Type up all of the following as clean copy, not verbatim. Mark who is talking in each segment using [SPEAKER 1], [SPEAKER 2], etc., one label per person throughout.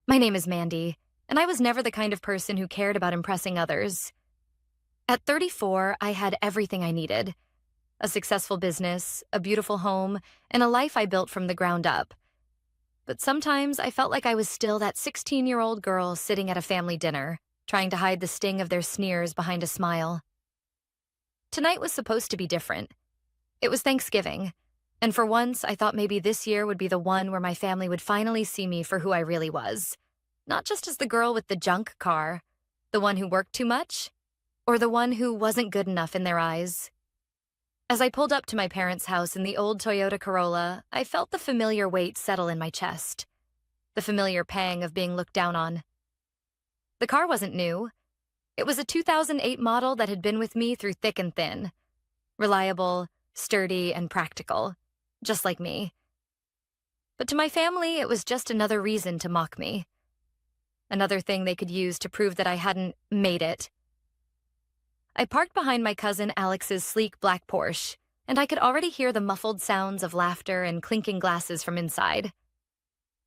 [SPEAKER 1] My name is Mandy, and I was never the kind of person who cared about impressing others. At 34, I had everything I needed: a successful business, a beautiful home, and a life I built from the ground up. But sometimes I felt like I was still that 16-year-old girl sitting at a family dinner, trying to hide the sting of their sneers behind a smile. Tonight was supposed to be different. It was Thanksgiving, and for once I thought maybe this year would be the one where my family would finally see me for who I really was. Not just as the girl with the junk car, the one who worked too much, or the one who wasn't good enough in their eyes. As I pulled up to my parents' house in the old Toyota Corolla, I felt the familiar weight settle in my chest, the familiar pang of being looked down on. The car wasn't new. It was a 2008 model that had been with me through thick and thin. Reliable, sturdy, and practical, just like me. But to my family, it was just another reason to mock me. Another thing they could use to prove that I hadn't made it. I parked behind my cousin Alex's sleek black Porsche, and I could already hear the muffled sounds of laughter and clinking glasses from inside.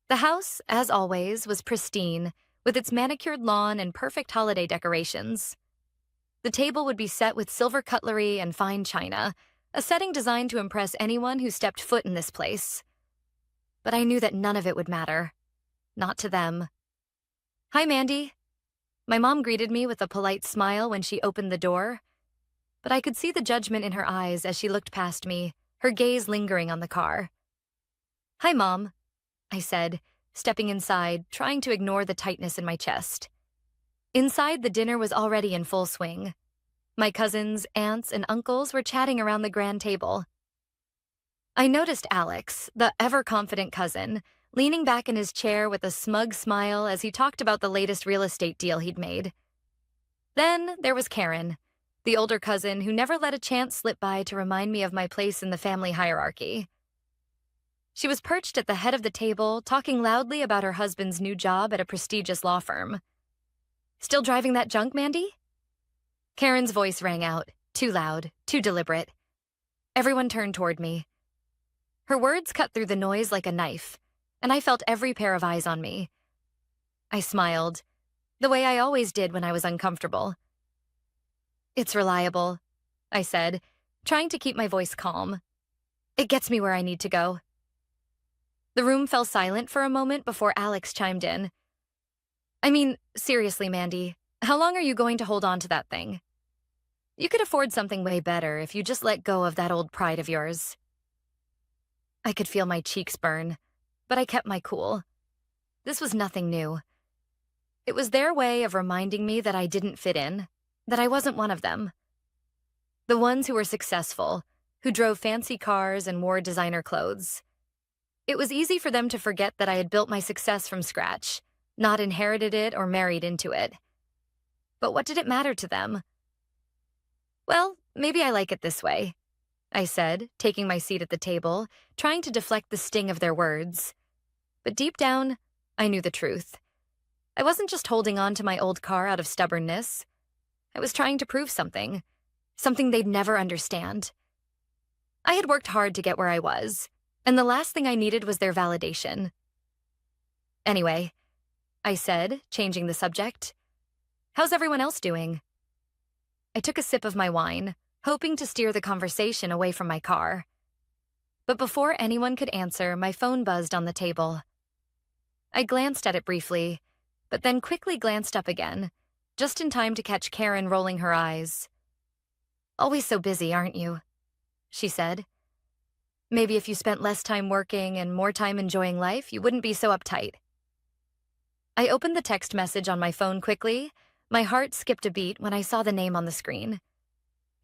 [SPEAKER 1] The house, as always, was pristine, with its manicured lawn and perfect holiday decorations. The table would be set with silver cutlery and fine china, a setting designed to impress anyone who stepped foot in this place. But I knew that none of it would matter. Not to them. "Hi, Mandy." My mom greeted me with a polite smile when she opened the door, but I could see the judgment in her eyes as she looked past me, her gaze lingering on the car. "Hi, Mom," I said, stepping inside, trying to ignore the tightness in my chest. Inside, the dinner was already in full swing. My cousins, aunts, and uncles were chatting around the grand table. I noticed Alex, the ever-confident cousin, leaning back in his chair with a smug smile as he talked about the latest real estate deal he'd made. Then there was Karen, the older cousin who never let a chance slip by to remind me of my place in the family hierarchy. She was perched at the head of the table, talking loudly about her husband's new job at a prestigious law firm. "Still driving that junk, Mandy?" Karen's voice rang out, too loud, too deliberate. Everyone turned toward me. Her words cut through the noise like a knife, and I felt every pair of eyes on me. I smiled, the way I always did when I was uncomfortable. "It's reliable," I said, trying to keep my voice calm. "It gets me where I need to go." The room fell silent for a moment before Alex chimed in. "I mean, seriously, Mandy, how long are you going to hold on to that thing? You could afford something way better if you just let go of that old pride of yours." I could feel my cheeks burn, but I kept my cool. This was nothing new. It was their way of reminding me that I didn't fit in, that I wasn't one of them. The ones who were successful, who drove fancy cars and wore designer clothes. It was easy for them to forget that I had built my success from scratch, not inherited it or married into it. But what did it matter to them? "Well, maybe I like it this way," I said, taking my seat at the table, trying to deflect the sting of their words. But deep down, I knew the truth. I wasn't just holding on to my old car out of stubbornness. I was trying to prove something they'd never understand. I had worked hard to get where I was, and the last thing I needed was their validation. "Anyway," I said, changing the subject, "how's everyone else doing?" I took a sip of my wine, hoping to steer the conversation away from my car. But before anyone could answer, my phone buzzed on the table. I glanced at it briefly, but then quickly glanced up again, just in time to catch Karen rolling her eyes. "Always so busy, aren't you?" she said. "Maybe if you spent less time working and more time enjoying life, you wouldn't be so uptight." I opened the text message on my phone quickly. My heart skipped a beat when I saw the name on the screen.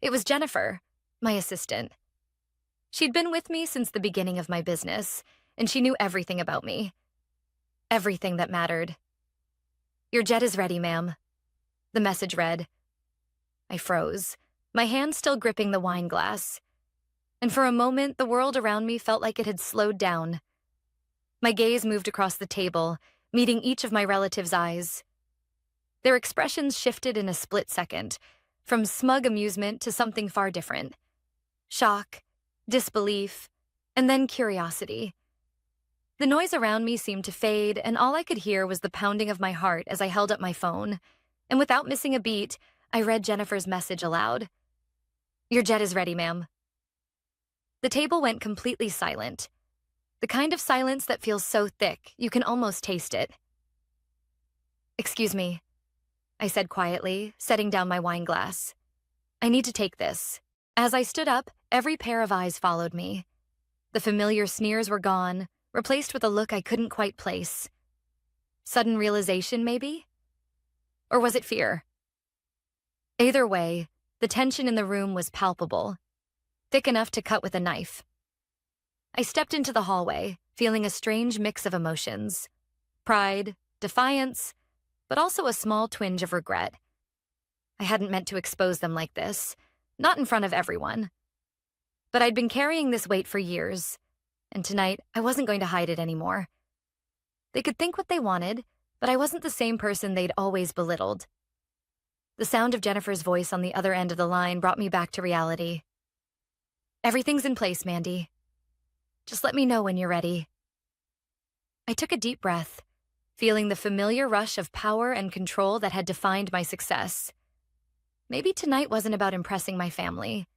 [SPEAKER 1] It was Jennifer, my assistant. She'd been with me since the beginning of my business, and she knew everything about me. Everything that mattered. "Your jet is ready, ma'am," the message read. I froze, my hand still gripping the wine glass. And for a moment, the world around me felt like it had slowed down. My gaze moved across the table, meeting each of my relatives' eyes. Their expressions shifted in a split second, from smug amusement to something far different. Shock, disbelief, and then curiosity. The noise around me seemed to fade, and all I could hear was the pounding of my heart as I held up my phone. And without missing a beat, I read Jennifer's message aloud. "Your jet is ready, ma'am." The table went completely silent. The kind of silence that feels so thick, you can almost taste it. "Excuse me," I said quietly, setting down my wine glass. "I need to take this." As I stood up, every pair of eyes followed me. The familiar sneers were gone, replaced with a look I couldn't quite place. Sudden realization, maybe? Or was it fear? Either way, the tension in the room was palpable, thick enough to cut with a knife. I stepped into the hallway, feeling a strange mix of emotions. Pride, defiance, but also a small twinge of regret. I hadn't meant to expose them like this, not in front of everyone. But I'd been carrying this weight for years, and tonight I wasn't going to hide it anymore. They could think what they wanted, but I wasn't the same person they'd always belittled. The sound of Jennifer's voice on the other end of the line brought me back to reality. "Everything's in place, Mandy. Just let me know when you're ready." I took a deep breath, feeling the familiar rush of power and control that had defined my success. Maybe tonight wasn't about impressing my family.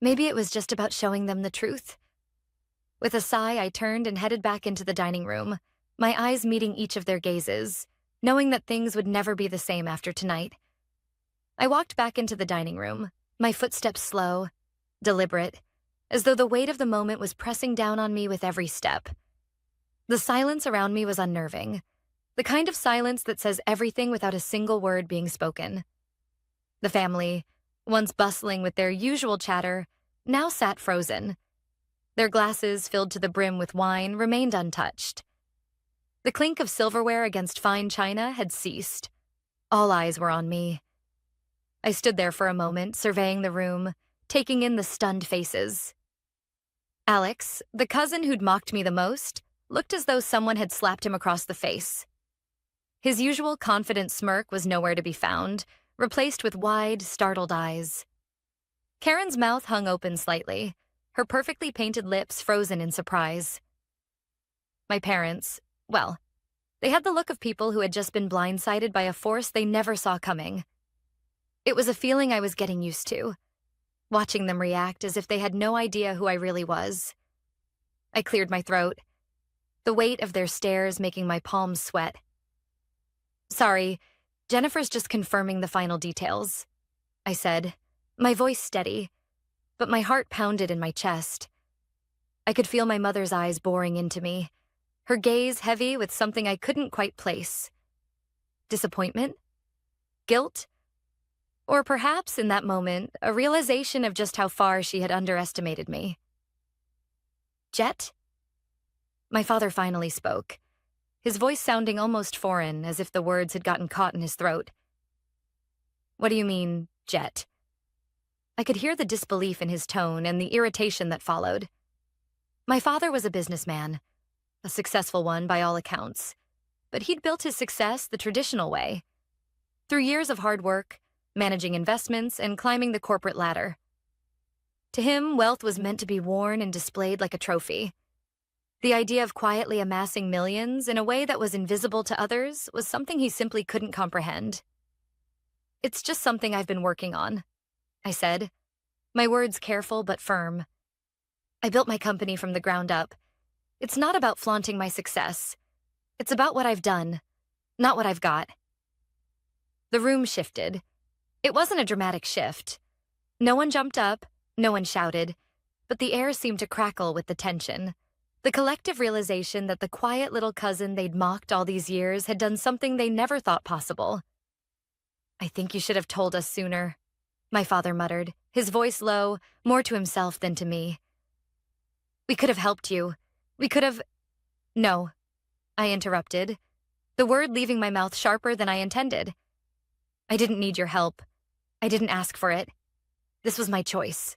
[SPEAKER 1] Maybe it was just about showing them the truth. With a sigh, I turned and headed back into the dining room, my eyes meeting each of their gazes, knowing that things would never be the same after tonight. I walked back into the dining room, my footsteps slow, deliberate, as though the weight of the moment was pressing down on me with every step. The silence around me was unnerving, the kind of silence that says everything without a single word being spoken. The family, once bustling with their usual chatter, now sat frozen. Their glasses, filled to the brim with wine, remained untouched. The clink of silverware against fine china had ceased. All eyes were on me. I stood there for a moment, surveying the room, taking in the stunned faces. Alex, the cousin who'd mocked me the most, looked as though someone had slapped him across the face. His usual confident smirk was nowhere to be found, replaced with wide, startled eyes. Karen's mouth hung open slightly, her perfectly painted lips frozen in surprise. My parents, well, they had the look of people who had just been blindsided by a force they never saw coming. It was a feeling I was getting used to, watching them react as if they had no idea who I really was. I cleared my throat, the weight of their stares making my palms sweat. "Sorry, Jennifer's just confirming the final details," I said, my voice steady, but my heart pounded in my chest. I could feel my mother's eyes boring into me, her gaze heavy with something I couldn't quite place. Disappointment? Guilt? Or perhaps, in that moment, a realization of just how far she had underestimated me. "Jet?" My father finally spoke, his voice sounding almost foreign, as if the words had gotten caught in his throat. "What do you mean, jet?" I could hear the disbelief in his tone and the irritation that followed. My father was a businessman, a successful one by all accounts, but he'd built his success the traditional way, through years of hard work, managing investments, and climbing the corporate ladder. To him, wealth was meant to be worn and displayed like a trophy. The idea of quietly amassing millions in a way that was invisible to others was something he simply couldn't comprehend. "It's just something I've been working on," I said, my words careful but firm. "I built my company from the ground up. It's not about flaunting my success. It's about what I've done, not what I've got." The room shifted. It wasn't a dramatic shift. No one jumped up, no one shouted, but the air seemed to crackle with the tension. The collective realization that the quiet little cousin they'd mocked all these years had done something they never thought possible. "I think you should have told us sooner," my father muttered, his voice low, more to himself than to me. "We could have helped you. We could have—" "No," I interrupted, the word leaving my mouth sharper than I intended. "I didn't need your help. I didn't ask for it. This was my choice."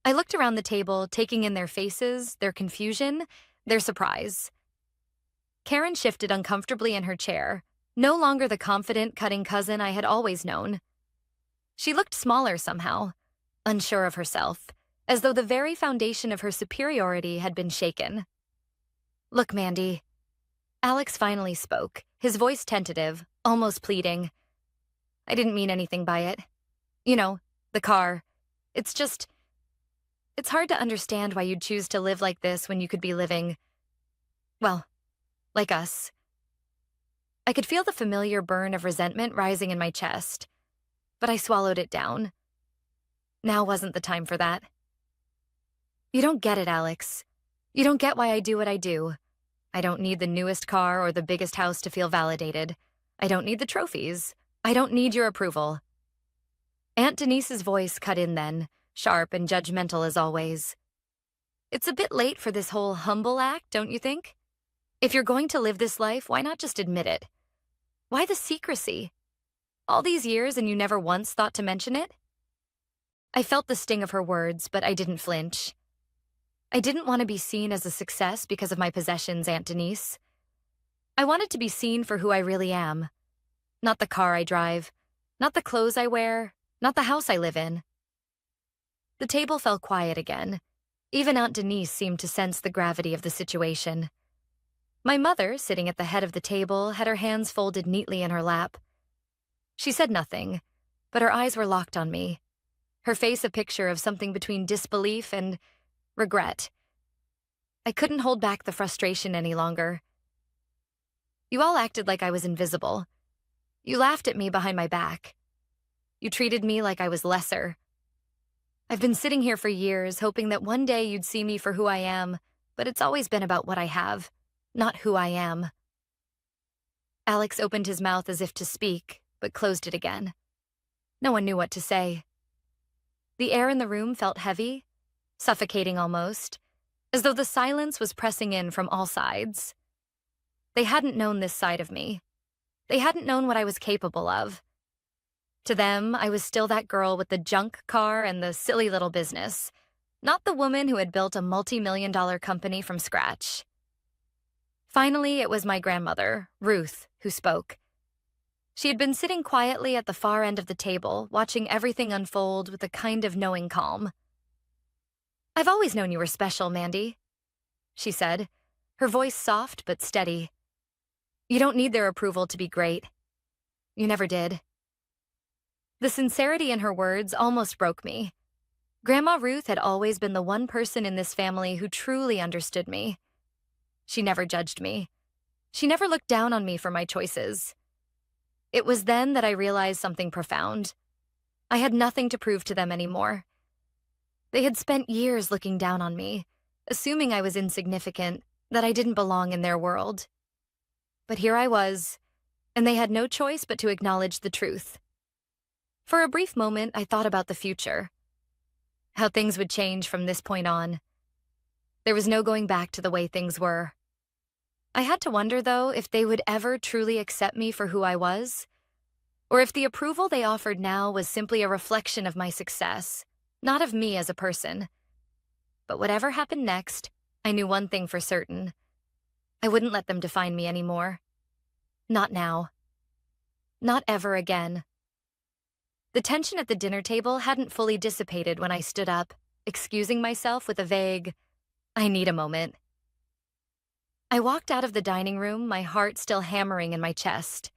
[SPEAKER 1] I looked around the table, taking in their faces, their confusion, their surprise. Karen shifted uncomfortably in her chair, no longer the confident, cutting cousin I had always known. She looked smaller somehow, unsure of herself, as though the very foundation of her superiority had been shaken. Look, Mandy. Alex finally spoke, his voice tentative, almost pleading. I didn't mean anything by it. You know, the car. It's just, it's hard to understand why you'd choose to live like this when you could be living, well, like us. I could feel the familiar burn of resentment rising in my chest, but I swallowed it down. Now wasn't the time for that. You don't get it, Alex. You don't get why I do what I do. I don't need the newest car or the biggest house to feel validated. I don't need the trophies. I don't need your approval. Aunt Denise's voice cut in then, sharp and judgmental as always. It's a bit late for this whole humble act, don't you think? If you're going to live this life, why not just admit it? Why the secrecy? All these years and you never once thought to mention it? I felt the sting of her words, but I didn't flinch. I didn't want to be seen as a success because of my possessions, Aunt Denise. I wanted to be seen for who I really am. Not the car I drive, not the clothes I wear, not the house I live in. The table fell quiet again. Even Aunt Denise seemed to sense the gravity of the situation. My mother, sitting at the head of the table, had her hands folded neatly in her lap. She said nothing, but her eyes were locked on me, her face a picture of something between disbelief and regret. I couldn't hold back the frustration any longer. You all acted like I was invisible. You laughed at me behind my back. You treated me like I was lesser. I've been sitting here for years, hoping that one day you'd see me for who I am, but it's always been about what I have, not who I am. Alex opened his mouth as if to speak, but closed it again. No one knew what to say. The air in the room felt heavy, suffocating almost, as though the silence was pressing in from all sides. They hadn't known this side of me. They hadn't known what I was capable of. To them, I was still that girl with the junk car and the silly little business, not the woman who had built a multi-million-dollar company from scratch. Finally, it was my grandmother, Ruth, who spoke. She had been sitting quietly at the far end of the table, watching everything unfold with a kind of knowing calm. I've always known you were special, Mandy, she said, her voice soft but steady. You don't need their approval to be great. You never did. The sincerity in her words almost broke me. Grandma Ruth had always been the one person in this family who truly understood me. She never judged me. She never looked down on me for my choices. It was then that I realized something profound. I had nothing to prove to them anymore. They had spent years looking down on me, assuming I was insignificant, that I didn't belong in their world. But here I was, and they had no choice but to acknowledge the truth. For a brief moment, I thought about the future, how things would change from this point on. There was no going back to the way things were. I had to wonder, though, if they would ever truly accept me for who I was, or if the approval they offered now was simply a reflection of my success, not of me as a person. But whatever happened next, I knew one thing for certain. I wouldn't let them define me anymore. Not now. Not ever again. The tension at the dinner table hadn't fully dissipated when I stood up, excusing myself with a vague, I need a moment. I walked out of the dining room, my heart still hammering in my chest.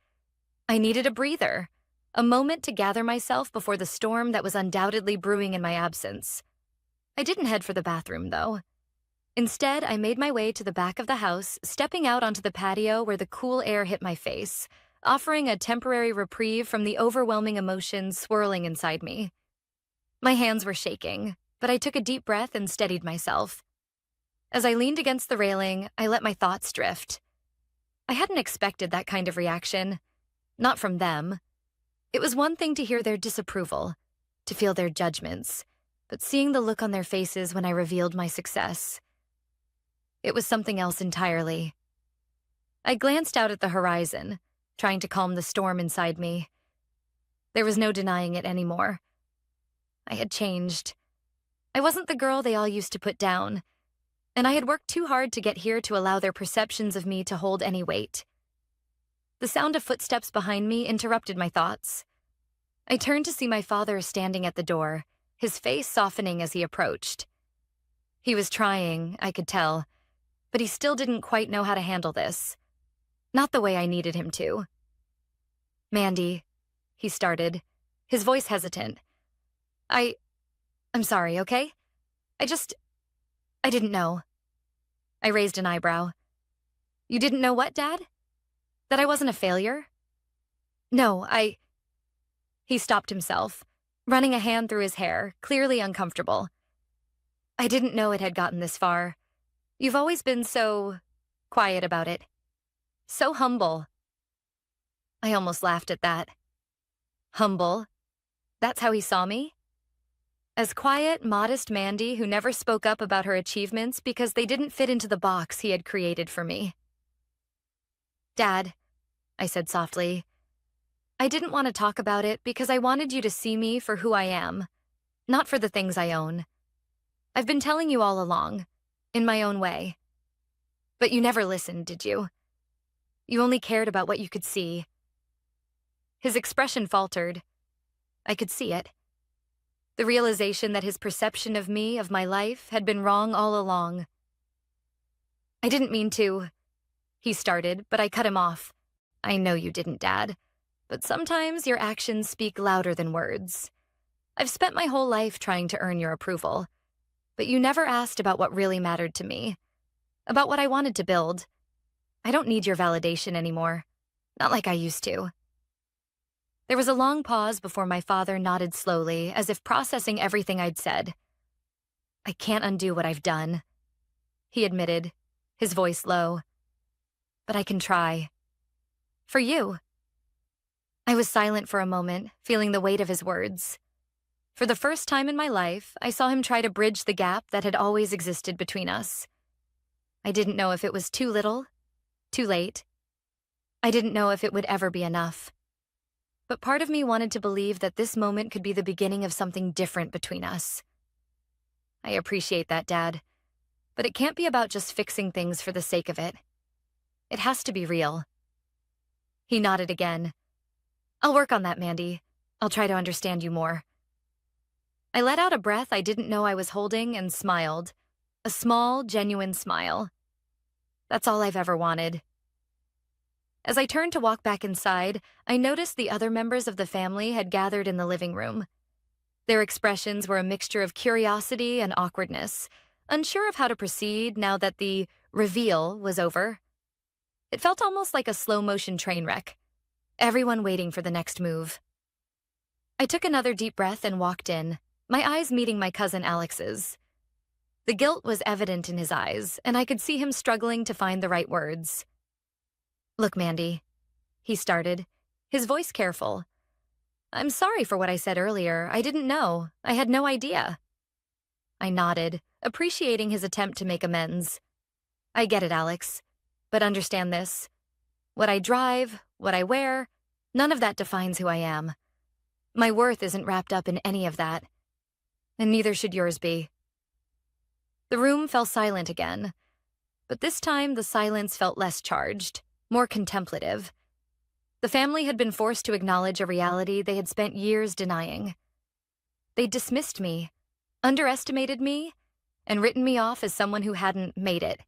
[SPEAKER 1] I needed a breather, a moment to gather myself before the storm that was undoubtedly brewing in my absence. I didn't head for the bathroom, though. Instead, I made my way to the back of the house, stepping out onto the patio where the cool air hit my face, offering a temporary reprieve from the overwhelming emotions swirling inside me. My hands were shaking, but I took a deep breath and steadied myself. As I leaned against the railing, I let my thoughts drift. I hadn't expected that kind of reaction. Not from them. It was one thing to hear their disapproval, to feel their judgments, but seeing the look on their faces when I revealed my success, it was something else entirely. I glanced out at the horizon, trying to calm the storm inside me. There was no denying it anymore. I had changed. I wasn't the girl they all used to put down, and I had worked too hard to get here to allow their perceptions of me to hold any weight. The sound of footsteps behind me interrupted my thoughts. I turned to see my father standing at the door, his face softening as he approached. He was trying, I could tell, but he still didn't quite know how to handle this. Not the way I needed him to. Mandy, he started, his voice hesitant. I'm sorry, okay? I didn't know. I raised an eyebrow. You didn't know what, Dad? That I wasn't a failure? No, He stopped himself, running a hand through his hair, clearly uncomfortable. I didn't know it had gotten this far. You've always been so quiet about it. So humble. I almost laughed at that. Humble? That's how he saw me? As quiet, modest Mandy who never spoke up about her achievements because they didn't fit into the box he had created for me. Dad, I said softly, I didn't want to talk about it because I wanted you to see me for who I am, not for the things I own. I've been telling you all along, in my own way. But you never listened, did you? You only cared about what you could see. His expression faltered. I could see it. The realization that his perception of me, of my life, had been wrong all along. I didn't mean to, he started, but I cut him off. I know you didn't, Dad, but sometimes your actions speak louder than words. I've spent my whole life trying to earn your approval, but you never asked about what really mattered to me, about what I wanted to build. I don't need your validation anymore, not like I used to. There was a long pause before my father nodded slowly, as if processing everything I'd said. I can't undo what I've done, he admitted, his voice low. But I can try. For you. I was silent for a moment, feeling the weight of his words. For the first time in my life, I saw him try to bridge the gap that had always existed between us. I didn't know if it was too little, too late. I didn't know if it would ever be enough. But part of me wanted to believe that this moment could be the beginning of something different between us. I appreciate that, Dad, but it can't be about just fixing things for the sake of it. It has to be real. He nodded again. I'll work on that, Mandy. I'll try to understand you more. I let out a breath I didn't know I was holding and smiled. A small, genuine smile. That's all I've ever wanted. As I turned to walk back inside, I noticed the other members of the family had gathered in the living room. Their expressions were a mixture of curiosity and awkwardness, unsure of how to proceed now that the reveal was over. It felt almost like a slow-motion train wreck, everyone waiting for the next move. I took another deep breath and walked in, my eyes meeting my cousin Alex's. The guilt was evident in his eyes, and I could see him struggling to find the right words. Look, Mandy, he started, his voice careful. I'm sorry for what I said earlier. I didn't know. I had no idea. I nodded, appreciating his attempt to make amends. I get it, Alex, but understand this. What I drive, what I wear, none of that defines who I am. My worth isn't wrapped up in any of that, and neither should yours be. The room fell silent again, but this time the silence felt less charged, more contemplative. The family had been forced to acknowledge a reality they had spent years denying. They dismissed me, underestimated me, and written me off as someone who hadn't made it.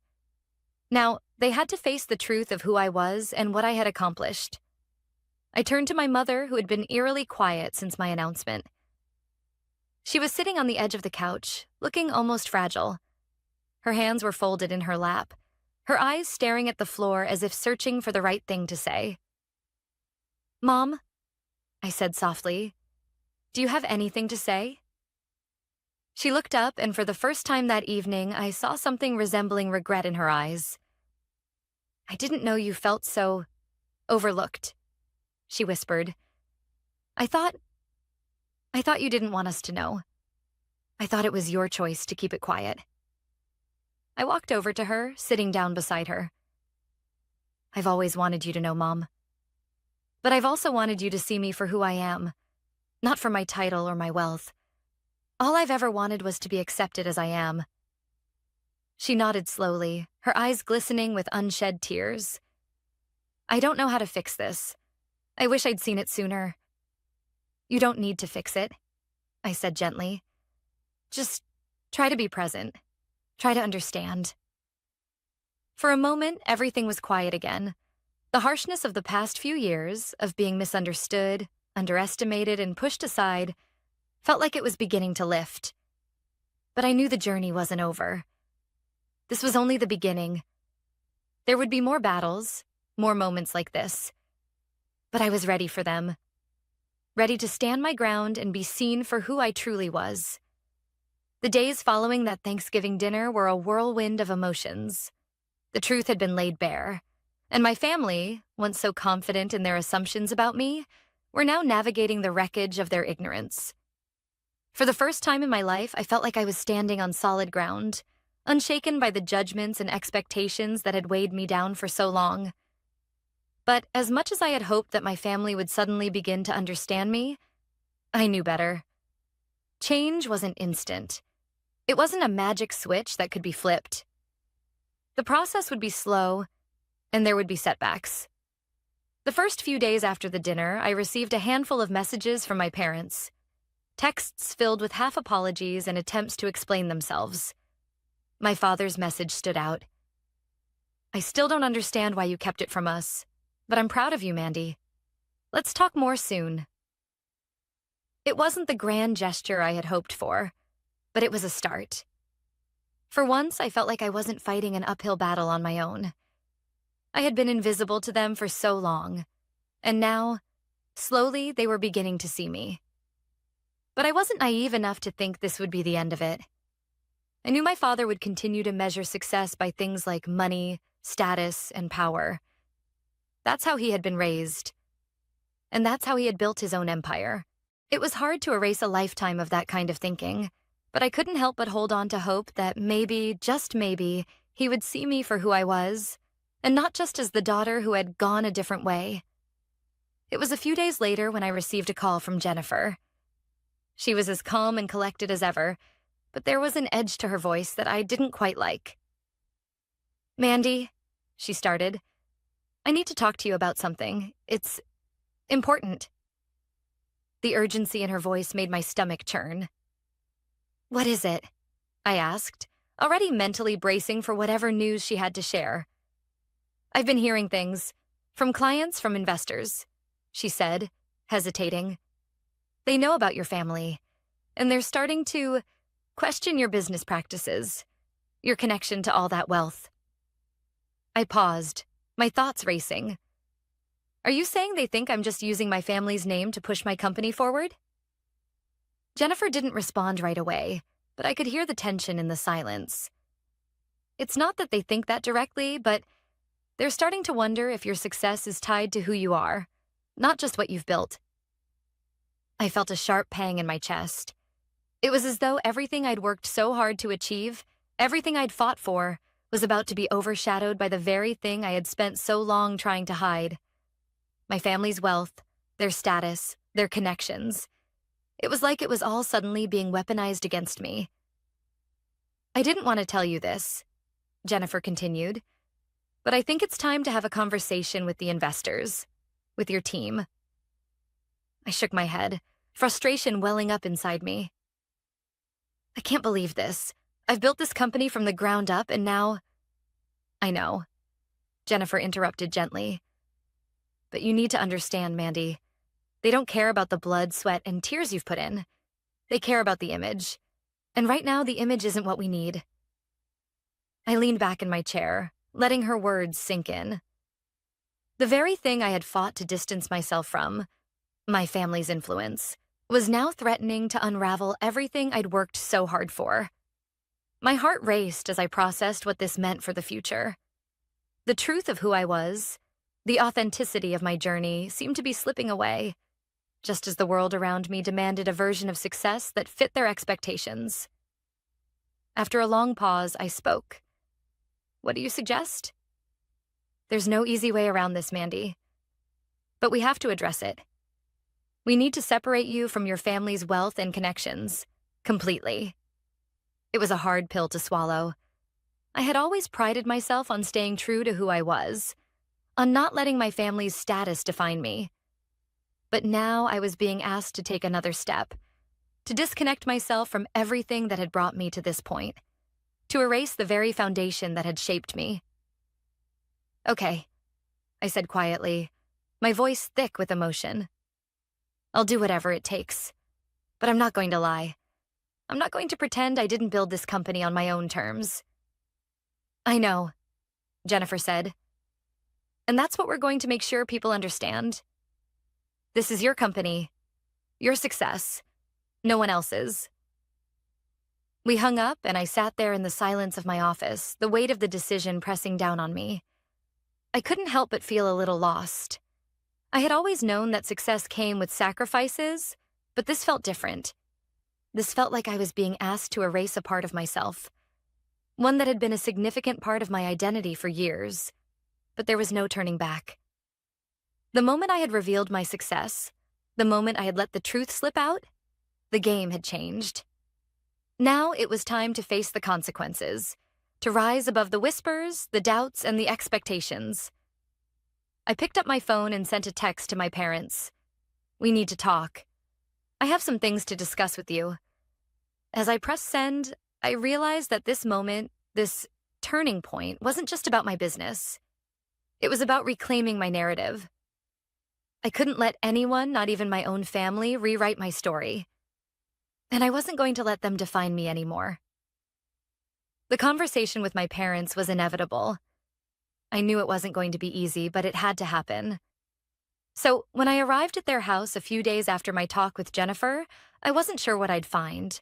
[SPEAKER 1] Now, they had to face the truth of who I was and what I had accomplished. I turned to my mother, who had been eerily quiet since my announcement. She was sitting on the edge of the couch, looking almost fragile. Her hands were folded in her lap, her eyes staring at the floor as if searching for the right thing to say. Mom, I said softly, do you have anything to say? She looked up, and for the first time that evening, I saw something resembling regret in her eyes. I didn't know you felt so overlooked, she whispered. I thought you didn't want us to know. I thought it was your choice to keep it quiet. I walked over to her, sitting down beside her. I've always wanted you to know, Mom. But I've also wanted you to see me for who I am, not for my title or my wealth. All I've ever wanted was to be accepted as I am. She nodded slowly, her eyes glistening with unshed tears. I don't know how to fix this. I wish I'd seen it sooner. You don't need to fix it, I said gently. Just try to be present. Try to understand. For a moment, everything was quiet again. The harshness of the past few years, of being misunderstood, underestimated, and pushed aside, felt like it was beginning to lift. But I knew the journey wasn't over. This was only the beginning. There would be more battles, more moments like this. But I was ready for them. Ready to stand my ground and be seen for who I truly was. The days following that Thanksgiving dinner were a whirlwind of emotions. The truth had been laid bare, and my family, once so confident in their assumptions about me, were now navigating the wreckage of their ignorance. For the first time in my life, I felt like I was standing on solid ground, unshaken by the judgments and expectations that had weighed me down for so long. But as much as I had hoped that my family would suddenly begin to understand me, I knew better. Change wasn't instant. It wasn't a magic switch that could be flipped. The process would be slow, and there would be setbacks. The first few days after the dinner, I received a handful of messages from my parents. Texts filled with half apologies and attempts to explain themselves. My father's message stood out. "I still don't understand why you kept it from us, but I'm proud of you, Mandy. Let's talk more soon." It wasn't the grand gesture I had hoped for, but it was a start. For once, I felt like I wasn't fighting an uphill battle on my own. I had been invisible to them for so long, and now, slowly, they were beginning to see me. But I wasn't naive enough to think this would be the end of it. I knew my father would continue to measure success by things like money, status, and power. That's how he had been raised. And that's how he had built his own empire. It was hard to erase a lifetime of that kind of thinking, but I couldn't help but hold on to hope that maybe, just maybe, he would see me for who I was, and not just as the daughter who had gone a different way. It was a few days later when I received a call from Jennifer. She was as calm and collected as ever, but there was an edge to her voice that I didn't quite like. "Mandy," she started, "I need to talk to you about something. It's important." The urgency in her voice made my stomach churn. "What is it?" I asked, already mentally bracing for whatever news she had to share. "I've been hearing things, from clients, from investors," she said, hesitating. "They know about your family, and they're starting to question your business practices, your connection to all that wealth." I paused, my thoughts racing. "Are you saying they think I'm just using my family's name to push my company forward?" Jennifer didn't respond right away, but I could hear the tension in the silence. "It's not that they think that directly, but they're starting to wonder if your success is tied to who you are, not just what you've built." I felt a sharp pang in my chest. It was as though everything I'd worked so hard to achieve, everything I'd fought for, was about to be overshadowed by the very thing I had spent so long trying to hide. My family's wealth, their status, their connections. It was like it was all suddenly being weaponized against me. "I didn't want to tell you this," Jennifer continued, "but I think it's time to have a conversation with the investors, with your team." I shook my head, frustration welling up inside me. "I can't believe this. I've built this company from the ground up, and now—" "I know," Jennifer interrupted gently. "But you need to understand, Mandy. They don't care about the blood, sweat, and tears you've put in. They care about the image. And right now, the image isn't what we need." I leaned back in my chair, letting her words sink in. The very thing I had fought to distance myself from, my family's influence, was now threatening to unravel everything I'd worked so hard for. My heart raced as I processed what this meant for the future. The truth of who I was, the authenticity of my journey, seemed to be slipping away, just as the world around me demanded a version of success that fit their expectations. After a long pause, I spoke. "What do you suggest?" "There's no easy way around this, Mandy. But we have to address it. We need to separate you from your family's wealth and connections, completely." It was a hard pill to swallow. I had always prided myself on staying true to who I was, on not letting my family's status define me. But now I was being asked to take another step, to disconnect myself from everything that had brought me to this point, to erase the very foundation that had shaped me. Okay, I said quietly, my voice thick with emotion. I'll do whatever it takes. But I'm not going to lie. I'm not going to pretend I didn't build this company on my own terms. I know, Jennifer said. And that's what we're going to make sure people understand. This is your company, your success, no one else's. We hung up, and I sat there in the silence of my office, the weight of the decision pressing down on me. I couldn't help but feel a little lost. I had always known that success came with sacrifices, but this felt different. This felt like I was being asked to erase a part of myself, one that had been a significant part of my identity for years, but there was no turning back. The moment I had revealed my success, the moment I had let the truth slip out, the game had changed. Now it was time to face the consequences, to rise above the whispers, the doubts, and the expectations. I picked up my phone and sent a text to my parents. We need to talk. I have some things to discuss with you. As I pressed send, I realized that this moment, this turning point, wasn't just about my business. It was about reclaiming my narrative. I couldn't let anyone, not even my own family, rewrite my story. And I wasn't going to let them define me anymore. The conversation with my parents was inevitable. I knew it wasn't going to be easy, but it had to happen. So when I arrived at their house a few days after my talk with Jennifer, I wasn't sure what I'd find.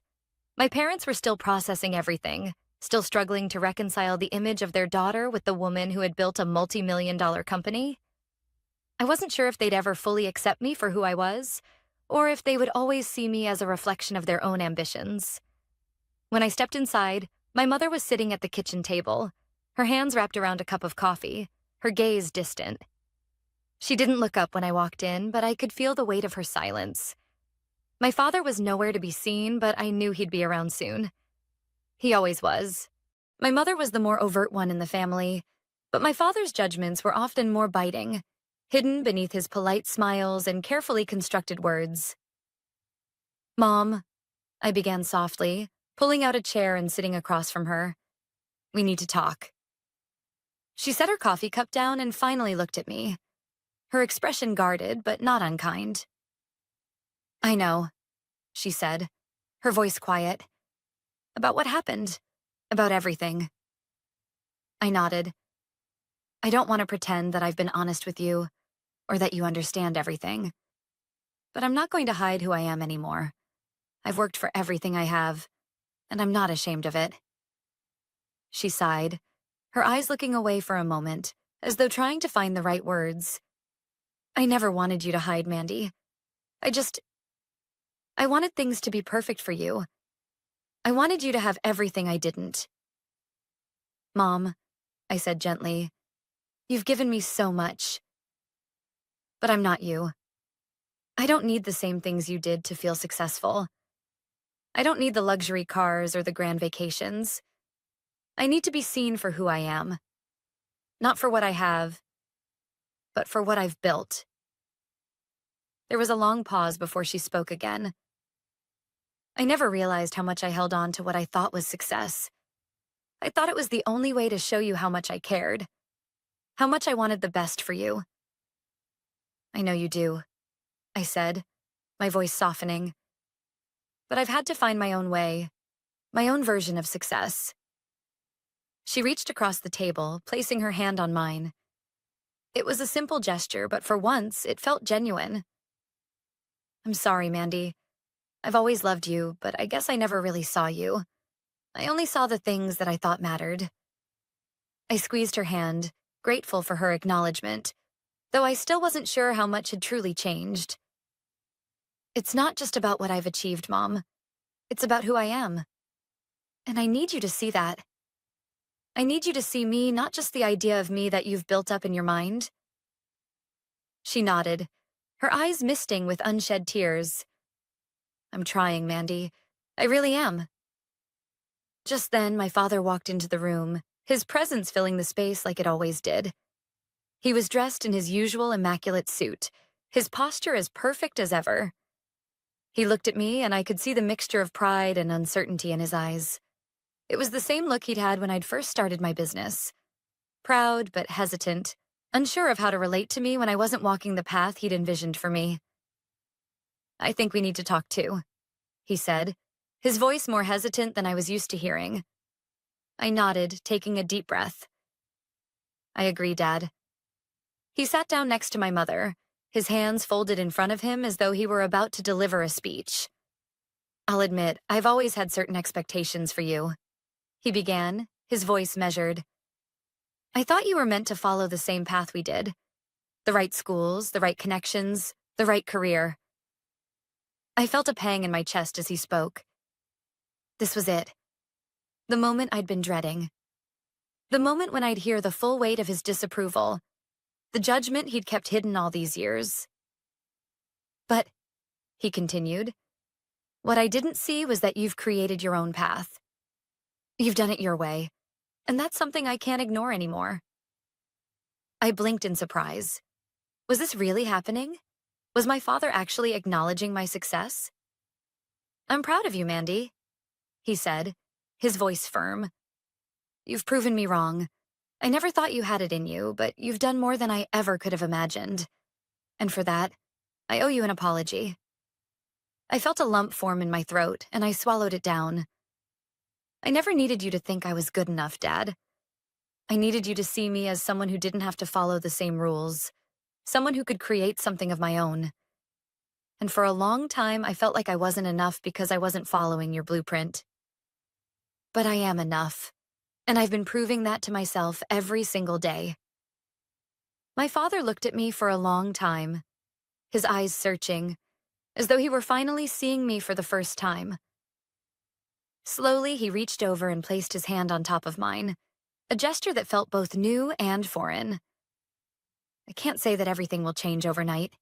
[SPEAKER 1] My parents were still processing everything, still struggling to reconcile the image of their daughter with the woman who had built a multi-million-dollar company. I wasn't sure if they'd ever fully accept me for who I was, or if they would always see me as a reflection of their own ambitions. When I stepped inside, my mother was sitting at the kitchen table, her hands wrapped around a cup of coffee, her gaze distant. She didn't look up when I walked in, but I could feel the weight of her silence. My father was nowhere to be seen, but I knew he'd be around soon. He always was. My mother was the more overt one in the family, but my father's judgments were often more biting, hidden beneath his polite smiles and carefully constructed words. Mom, I began softly, pulling out a chair and sitting across from her. We need to talk. She set her coffee cup down and finally looked at me, her expression guarded but not unkind. I know, she said, her voice quiet. About what happened, about everything. I nodded. I don't want to pretend that I've been honest with you, or that you understand everything. But I'm not going to hide who I am anymore. I've worked for everything I have, and I'm not ashamed of it. She sighed, her eyes looking away for a moment, as though trying to find the right words. I never wanted you to hide, Mandy. I wanted things to be perfect for you. I wanted you to have everything I didn't. Mom, I said gently, you've given me so much. But I'm not you. I don't need the same things you did to feel successful. I don't need the luxury cars or the grand vacations. I need to be seen for who I am. Not for what I have, but for what I've built. There was a long pause before she spoke again. I never realized how much I held on to what I thought was success. I thought it was the only way to show you how much I cared, how much I wanted the best for you. I know you do, I said, my voice softening. But I've had to find my own way, my own version of success. She reached across the table, placing her hand on mine. It was a simple gesture, but for once, it felt genuine. I'm sorry, Mandy. I've always loved you, but I guess I never really saw you. I only saw the things that I thought mattered. I squeezed her hand, grateful for her acknowledgement, though I still wasn't sure how much had truly changed. It's not just about what I've achieved, Mom. It's about who I am. And I need you to see that. I need you to see me, not just the idea of me that you've built up in your mind. She nodded, her eyes misting with unshed tears. I'm trying, Mandy. I really am. Just then, my father walked into the room, his presence filling the space like it always did. He was dressed in his usual immaculate suit, his posture as perfect as ever. He looked at me, and I could see the mixture of pride and uncertainty in his eyes. It was the same look he'd had when I'd first started my business. proud but hesitant, unsure of how to relate to me when I wasn't walking the path he'd envisioned for me. "I think we need to talk too," he said, his voice more hesitant than I was used to hearing. I nodded, taking a deep breath. "I agree, Dad." He sat down next to my mother, his hands folded in front of him as though he were about to deliver a speech. "I'll admit, I've always had certain expectations for you," he began, his voice measured. "I thought you were meant to follow the same path we did. The right schools, the right connections, the right career." I felt a pang in my chest as he spoke. This was it. The moment I'd been dreading. The moment when I'd hear the full weight of his disapproval, the judgment he'd kept hidden all these years. "But," he continued, "what I didn't see was that you've created your own path. You've done it your way, and that's something I can't ignore anymore." I blinked in surprise. Was this really happening? Was my father actually acknowledging my success? "I'm proud of you, Mandy," he said, his voice firm. "You've proven me wrong. I never thought you had it in you, but you've done more than I ever could have imagined. And for that, I owe you an apology." I felt a lump form in my throat, and I swallowed it down. "I never needed you to think I was good enough, Dad. I needed you to see me as someone who didn't have to follow the same rules, someone who could create something of my own. And for a long time, I felt like I wasn't enough because I wasn't following your blueprint. But I am enough, and I've been proving that to myself every single day." My father looked at me for a long time, his eyes searching, as though he were finally seeing me for the first time. Slowly, he reached over and placed his hand on top of mine, a gesture that felt both new and foreign. "I can't say that everything will change overnight,"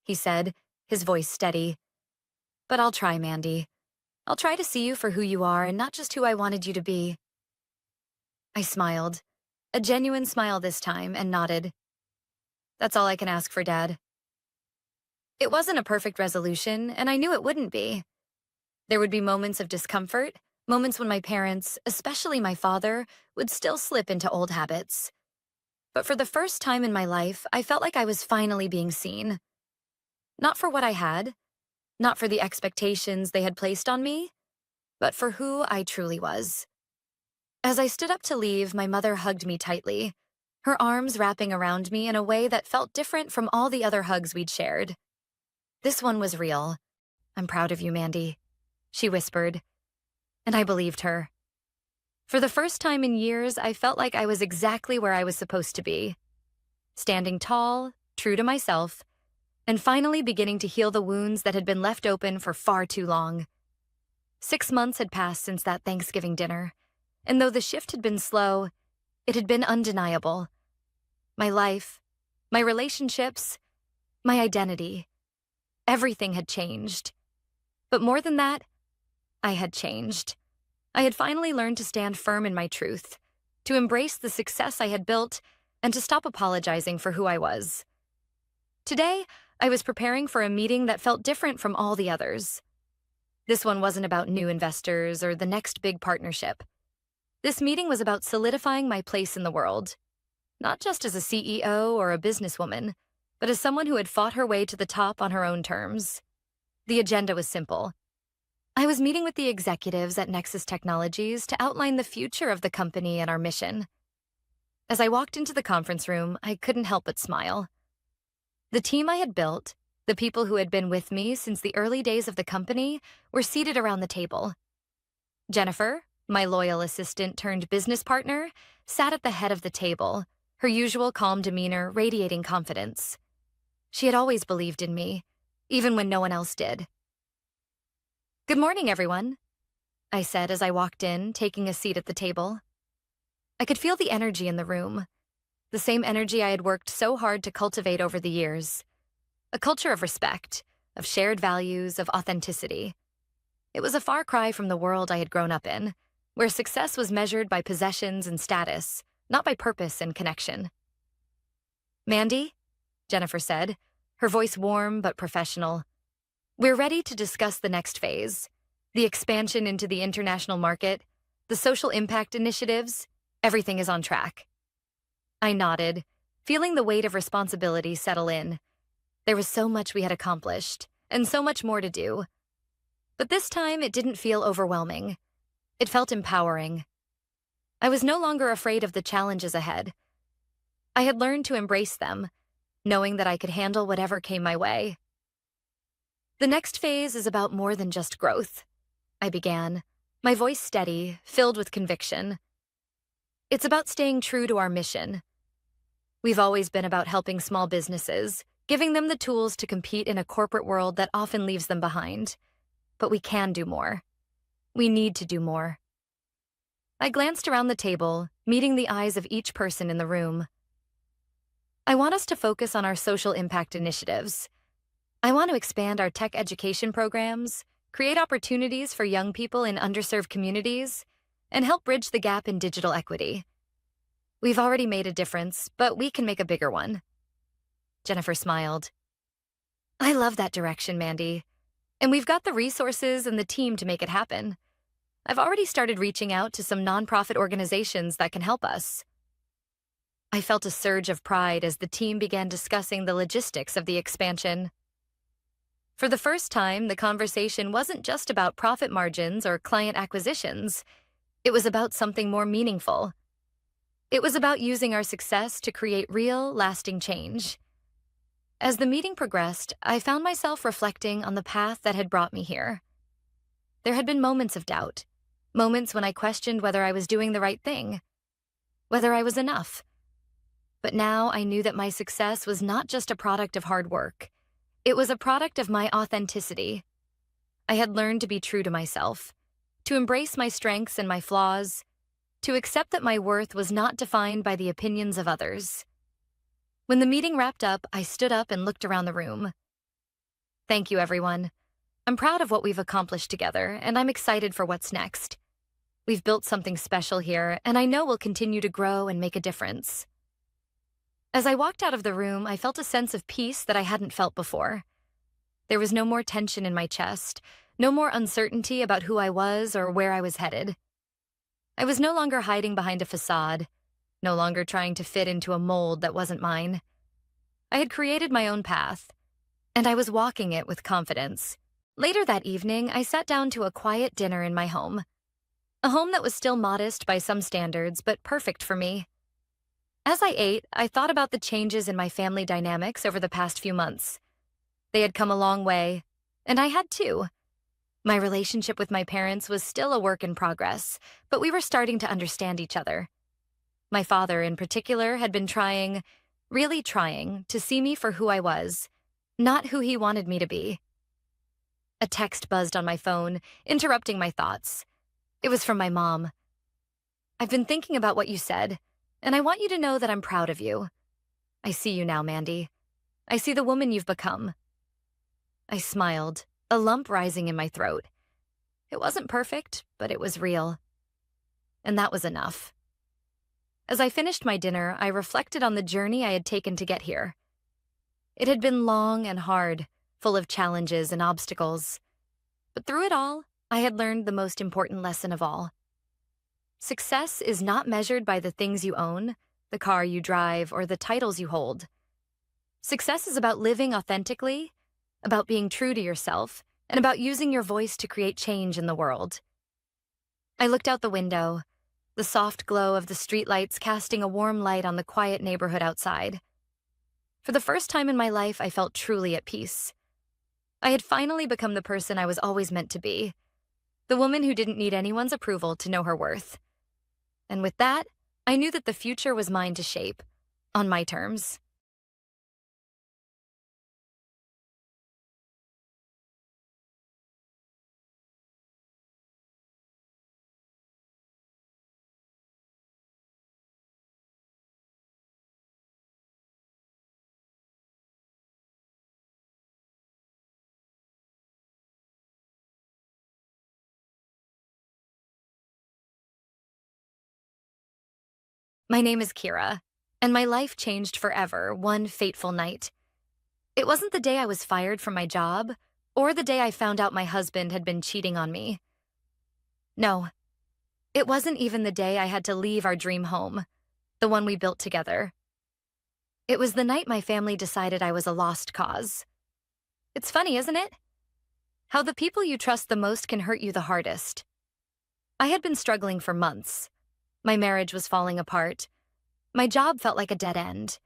[SPEAKER 1] he said, his voice steady. "But I'll try, Mandy. I'll try to see you for who you are and not just who I wanted you to be." I smiled, a genuine smile this time, and nodded. "That's all I can ask for, Dad." It wasn't a perfect resolution, and I knew it wouldn't be. There would be moments of discomfort, moments when my parents, especially my father, would still slip into old habits. But for the first time in my life, I felt like I was finally being seen. Not for what I had, not for the expectations they had placed on me, but for who I truly was. As I stood up to leave, my mother hugged me tightly, her arms wrapping around me in a way that felt different from all the other hugs we'd shared. This one was real. "I'm proud of you, Mandy," she whispered, and I believed her. For the first time in years, I felt like I was exactly where I was supposed to be, standing tall, true to myself, and finally beginning to heal the wounds that had been left open for far too long. 6 months had passed since that Thanksgiving dinner, and though the shift had been slow, it had been undeniable. My life, my relationships, my identity, everything had changed. But more than that, I had changed. I had finally learned to stand firm in my truth, to embrace the success I had built, and to stop apologizing for who I was. Today, I was preparing for a meeting that felt different from all the others. This one wasn't about new investors or the next big partnership. This meeting was about solidifying my place in the world, not just as a CEO or a businesswoman, but as someone who had fought her way to the top on her own terms. The agenda was simple. I was meeting with the executives at Nexus Technologies to outline the future of the company and our mission. As I walked into the conference room, I couldn't help but smile. The team I had built, the people who had been with me since the early days of the company, were seated around the table. Jennifer, my loyal assistant turned business partner, sat at the head of the table, her usual calm demeanor radiating confidence. She had always believed in me, even when no one else did. "Good morning, everyone," I said as I walked in, taking a seat at the table. I could feel the energy in the room, the same energy I had worked so hard to cultivate over the years. A culture of respect, of shared values, of authenticity. It was a far cry from the world I had grown up in, where success was measured by possessions and status, not by purpose and connection. "Mandy," Jennifer said, her voice warm but professional, "we're ready to discuss the next phase, the expansion into the international market, the social impact initiatives. Everything is on track." I nodded, feeling the weight of responsibility settle in. There was so much we had accomplished, and so much more to do. But this time, it didn't feel overwhelming. It felt empowering. I was no longer afraid of the challenges ahead. I had learned to embrace them, knowing that I could handle whatever came my way. The next phase is about more than just growth, I began, my voice steady, filled with conviction. It's about staying true to our mission. We've always been about helping small businesses, giving them the tools to compete in a corporate world that often leaves them behind. But we can do more. We need to do more. I glanced around the table, meeting the eyes of each person in the room. I want us to focus on our social impact initiatives. I want to expand our tech education programs, create opportunities for young people in underserved communities, and help bridge the gap in digital equity. We've already made a difference, but we can make a bigger one. Jennifer smiled. I love that direction, Mandy. And we've got the resources and the team to make it happen. I've already started reaching out to some nonprofit organizations that can help us. I felt a surge of pride as the team began discussing the logistics of the expansion. For the first time, the conversation wasn't just about profit margins or client acquisitions. It was about something more meaningful. It was about using our success to create real, lasting change. As the meeting progressed, I found myself reflecting on the path that had brought me here. There had been moments of doubt, moments when I questioned whether I was doing the right thing, whether I was enough. But now I knew that my success was not just a product of hard work. It was a product of my authenticity. I had learned to be true to myself, to embrace my strengths and my flaws, to accept that my worth was not defined by the opinions of others. When the meeting wrapped up, I stood up and looked around the room. Thank you, everyone. I'm proud of what we've accomplished together, and I'm excited for what's next. We've built something special here, and I know we'll continue to grow and make a difference. As I walked out of the room, I felt a sense of peace that I hadn't felt before. There was no more tension in my chest, no more uncertainty about who I was or where I was headed. I was no longer hiding behind a facade, no longer trying to fit into a mold that wasn't mine. I had created my own path, and I was walking it with confidence. Later that evening, I sat down to a quiet dinner in my home. A home that was still modest by some standards, but perfect for me. As I ate, I thought about the changes in my family dynamics over the past few months. They had come a long way, and I had too. My relationship with my parents was still a work in progress, but we were starting to understand each other. My father, in particular, had been really trying, to see me for who I was, not who he wanted me to be. A text buzzed on my phone, interrupting my thoughts. It was from my mom. I've been thinking about what you said, and I want you to know that I'm proud of you. I see you now, Mandy. I see the woman you've become. I smiled, a lump rising in my throat. It wasn't perfect, but it was real. And that was enough. As I finished my dinner, I reflected on the journey I had taken to get here. It had been long and hard, full of challenges and obstacles. But through it all, I had learned the most important lesson of all. Success is not measured by the things you own, the car you drive, or the titles you hold. Success is about living authentically, about being true to yourself, and about using your voice to create change in the world. I looked out the window, the soft glow of the streetlights casting a warm light on the quiet neighborhood outside. For the first time in my life, I felt truly at peace. I had finally become the person I was always meant to be, the woman who didn't need anyone's approval to know her worth. And with that, I knew that the future was mine to shape, on my terms. My name is Kira, and my life changed forever one fateful night. It wasn't the day I was fired from my job, or the day I found out my husband had been cheating on me. No, it wasn't even the day I had to leave our dream home, the one we built together. It was the night my family decided I was a lost cause. It's funny, isn't it? How the people you trust the most can hurt you the hardest. I had been struggling for months. My marriage was falling apart. My job felt like a dead end.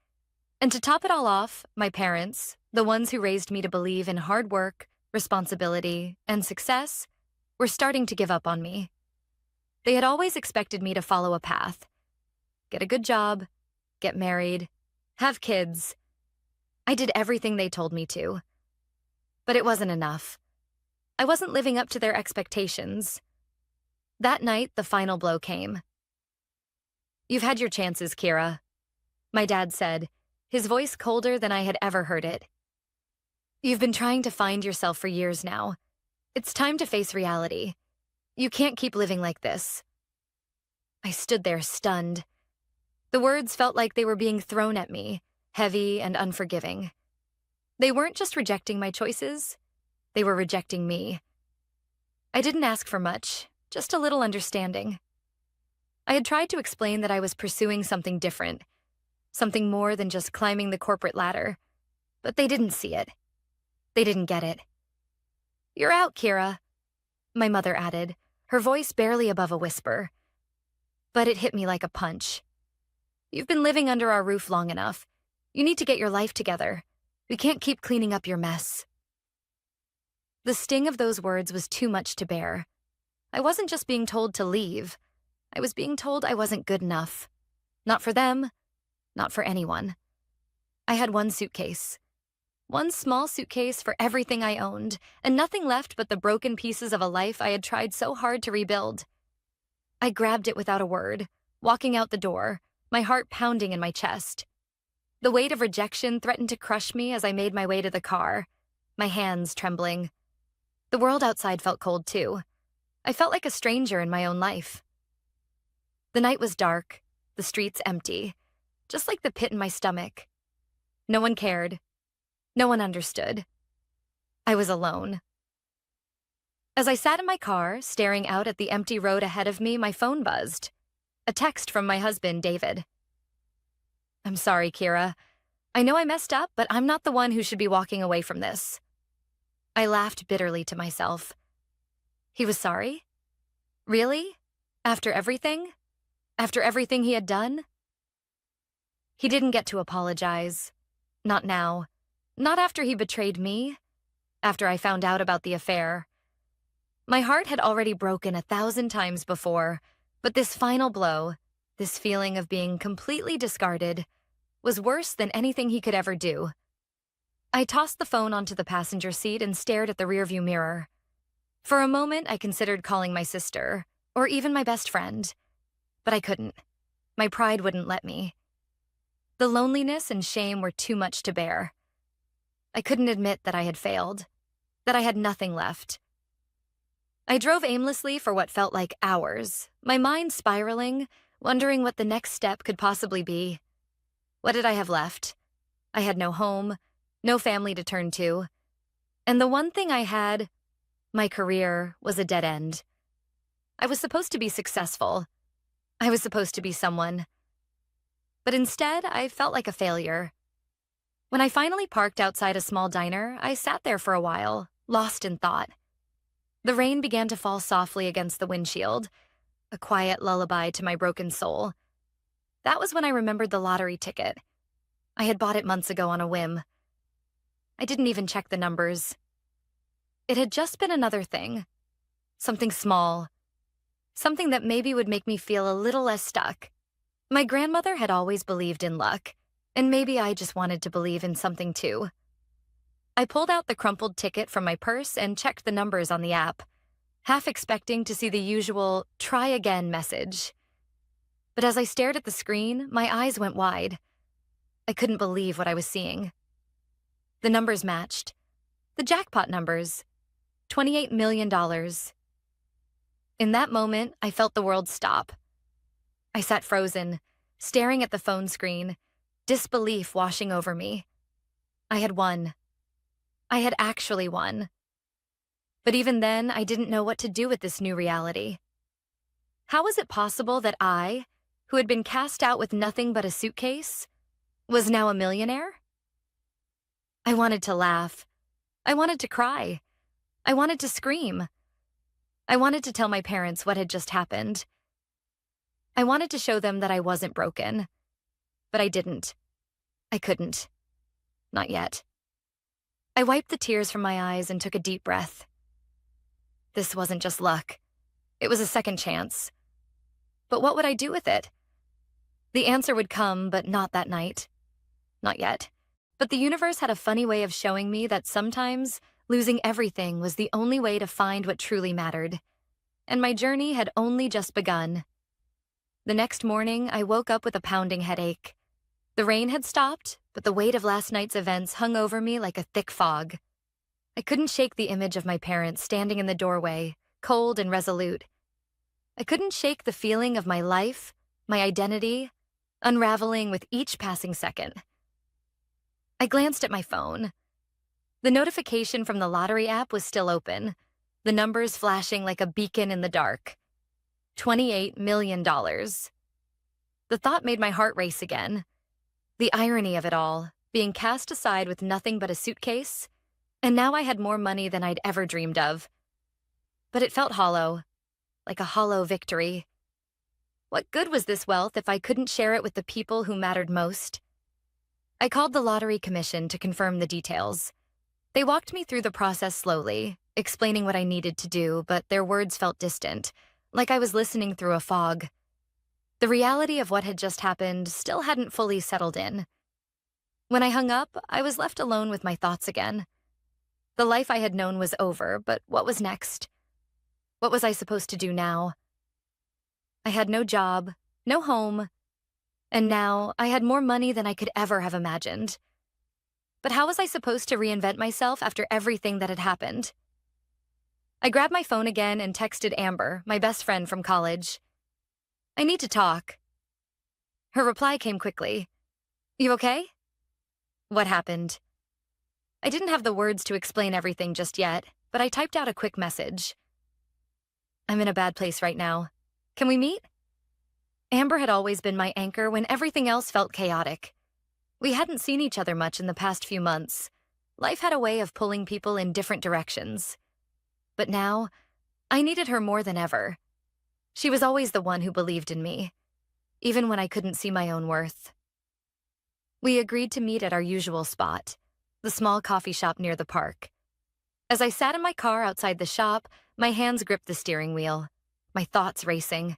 [SPEAKER 1] And to top it all off, my parents, the ones who raised me to believe in hard work, responsibility, and success, were starting to give up on me. They had always expected me to follow a path. Get a good job, get married, have kids. I did everything they told me to. But it wasn't enough. I wasn't living up to their expectations. That night, the final blow came. "You've had your chances, Kira," my dad said, his voice colder than I had ever heard it. "You've been trying to find yourself for years now. It's time to face reality. You can't keep living like this." I stood there stunned. The words felt like they were being thrown at me, heavy and unforgiving. They weren't just rejecting my choices, they were rejecting me. I didn't ask for much, just a little understanding. I had tried to explain that I was pursuing something different, something more than just climbing the corporate ladder, but they didn't see it. They didn't get it. "You're out, Kira," my mother added, her voice barely above a whisper. But it hit me like a punch. "You've been living under our roof long enough. You need to get your life together. We can't keep cleaning up your mess." The sting of those words was too much to bear. I wasn't just being told to leave. I was being told I wasn't good enough. Not for them, not for anyone. I had one suitcase. One small suitcase for everything I owned, and nothing left but the broken pieces of a life I had tried so hard to rebuild. I grabbed it without a word, walking out the door, my heart pounding in my chest. The weight of rejection threatened to crush me as I made my way to the car, my hands trembling. The world outside felt cold too. I felt like a stranger in my own life. The night was dark, the streets empty, just like the pit in my stomach. No one cared. No one understood. I was alone. As I sat in my car, staring out at the empty road ahead of me, my phone buzzed. A text from my husband, David. "I'm sorry, Kira. I know I messed up, but I'm not the one who should be walking away from this." I laughed bitterly to myself. He was sorry? Really? After everything? After everything he had done? He didn't get to apologize. Not now. Not after he betrayed me. After I found out about the affair. My heart had already broken 1,000 times before, but this final blow, this feeling of being completely discarded, was worse than anything he could ever do. I tossed the phone onto the passenger seat and stared at the rearview mirror. For a moment, I considered calling my sister, or even my best friend. But I couldn't. My pride wouldn't let me. The loneliness and shame were too much to bear. I couldn't admit that I had failed, that I had nothing left. I drove aimlessly for what felt like hours, my mind spiraling, wondering what the next step could possibly be. What did I have left? I had no home, no family to turn to. And the one thing I had, my career, was a dead end. I was supposed to be successful. I was supposed to be someone. But instead, I felt like a failure. When I finally parked outside a small diner, I sat there for a while, lost in thought. The rain began to fall softly against the windshield, a quiet lullaby to my broken soul. That was when I remembered the lottery ticket. I had bought it months ago on a whim. I didn't even check the numbers. It had just been another thing. Something small. Something that maybe would make me feel a little less stuck. My grandmother had always believed in luck, and maybe I just wanted to believe in something too. I pulled out the crumpled ticket from my purse and checked the numbers on the app, half expecting to see the usual "try again" message. But as I stared at the screen, my eyes went wide. I couldn't believe what I was seeing. The numbers matched. The jackpot numbers. $28 million. In that moment, I felt the world stop. I sat frozen, staring at the phone screen, disbelief washing over me. I had won. I had actually won. But even then, I didn't know what to do with this new reality. How was it possible that I, who had been cast out with nothing but a suitcase, was now a millionaire? I wanted to laugh. I wanted to cry. I wanted to scream. I wanted to tell my parents what had just happened. I wanted to show them that I wasn't broken. But I didn't. I couldn't. Not yet. I wiped the tears from my eyes and took a deep breath. This wasn't just luck. It was a second chance. But what would I do with it? The answer would come, but not that night. Not yet. But the universe had a funny way of showing me that sometimes losing everything was the only way to find what truly mattered. And my journey had only just begun. The next morning, I woke up with a pounding headache. The rain had stopped, but the weight of last night's events hung over me like a thick fog. I couldn't shake the image of my parents standing in the doorway, cold and resolute. I couldn't shake the feeling of my life, my identity, unraveling with each passing second. I glanced at my phone. The notification from the lottery app was still open, the numbers flashing like a beacon in the dark. $28 million. The thought made my heart race again. The irony of it all, being cast aside with nothing but a suitcase, and now I had more money than I'd ever dreamed of. But it felt hollow, like a hollow victory. What good was this wealth if I couldn't share it with the people who mattered most? I called the lottery commission to confirm the details. They walked me through the process slowly, explaining what I needed to do, but their words felt distant, like I was listening through a fog. The reality of what had just happened still hadn't fully settled in. When I hung up, I was left alone with my thoughts again. The life I had known was over, but what was next? What was I supposed to do now? I had no job, no home, and now I had more money than I could ever have imagined. But how was I supposed to reinvent myself after everything that had happened? I grabbed my phone again and texted Amber, my best friend from college. I need to talk. Her reply came quickly. You okay? What happened? I didn't have the words to explain everything just yet, but I typed out a quick message. I'm in a bad place right now. Can we meet? Amber had always been my anchor when everything else felt chaotic. We hadn't seen each other much in the past few months. Life had a way of pulling people in different directions. But now, I needed her more than ever. She was always the one who believed in me, even when I couldn't see my own worth. We agreed to meet at our usual spot, the small coffee shop near the park. As I sat in my car outside the shop, my hands gripped the steering wheel, my thoughts racing.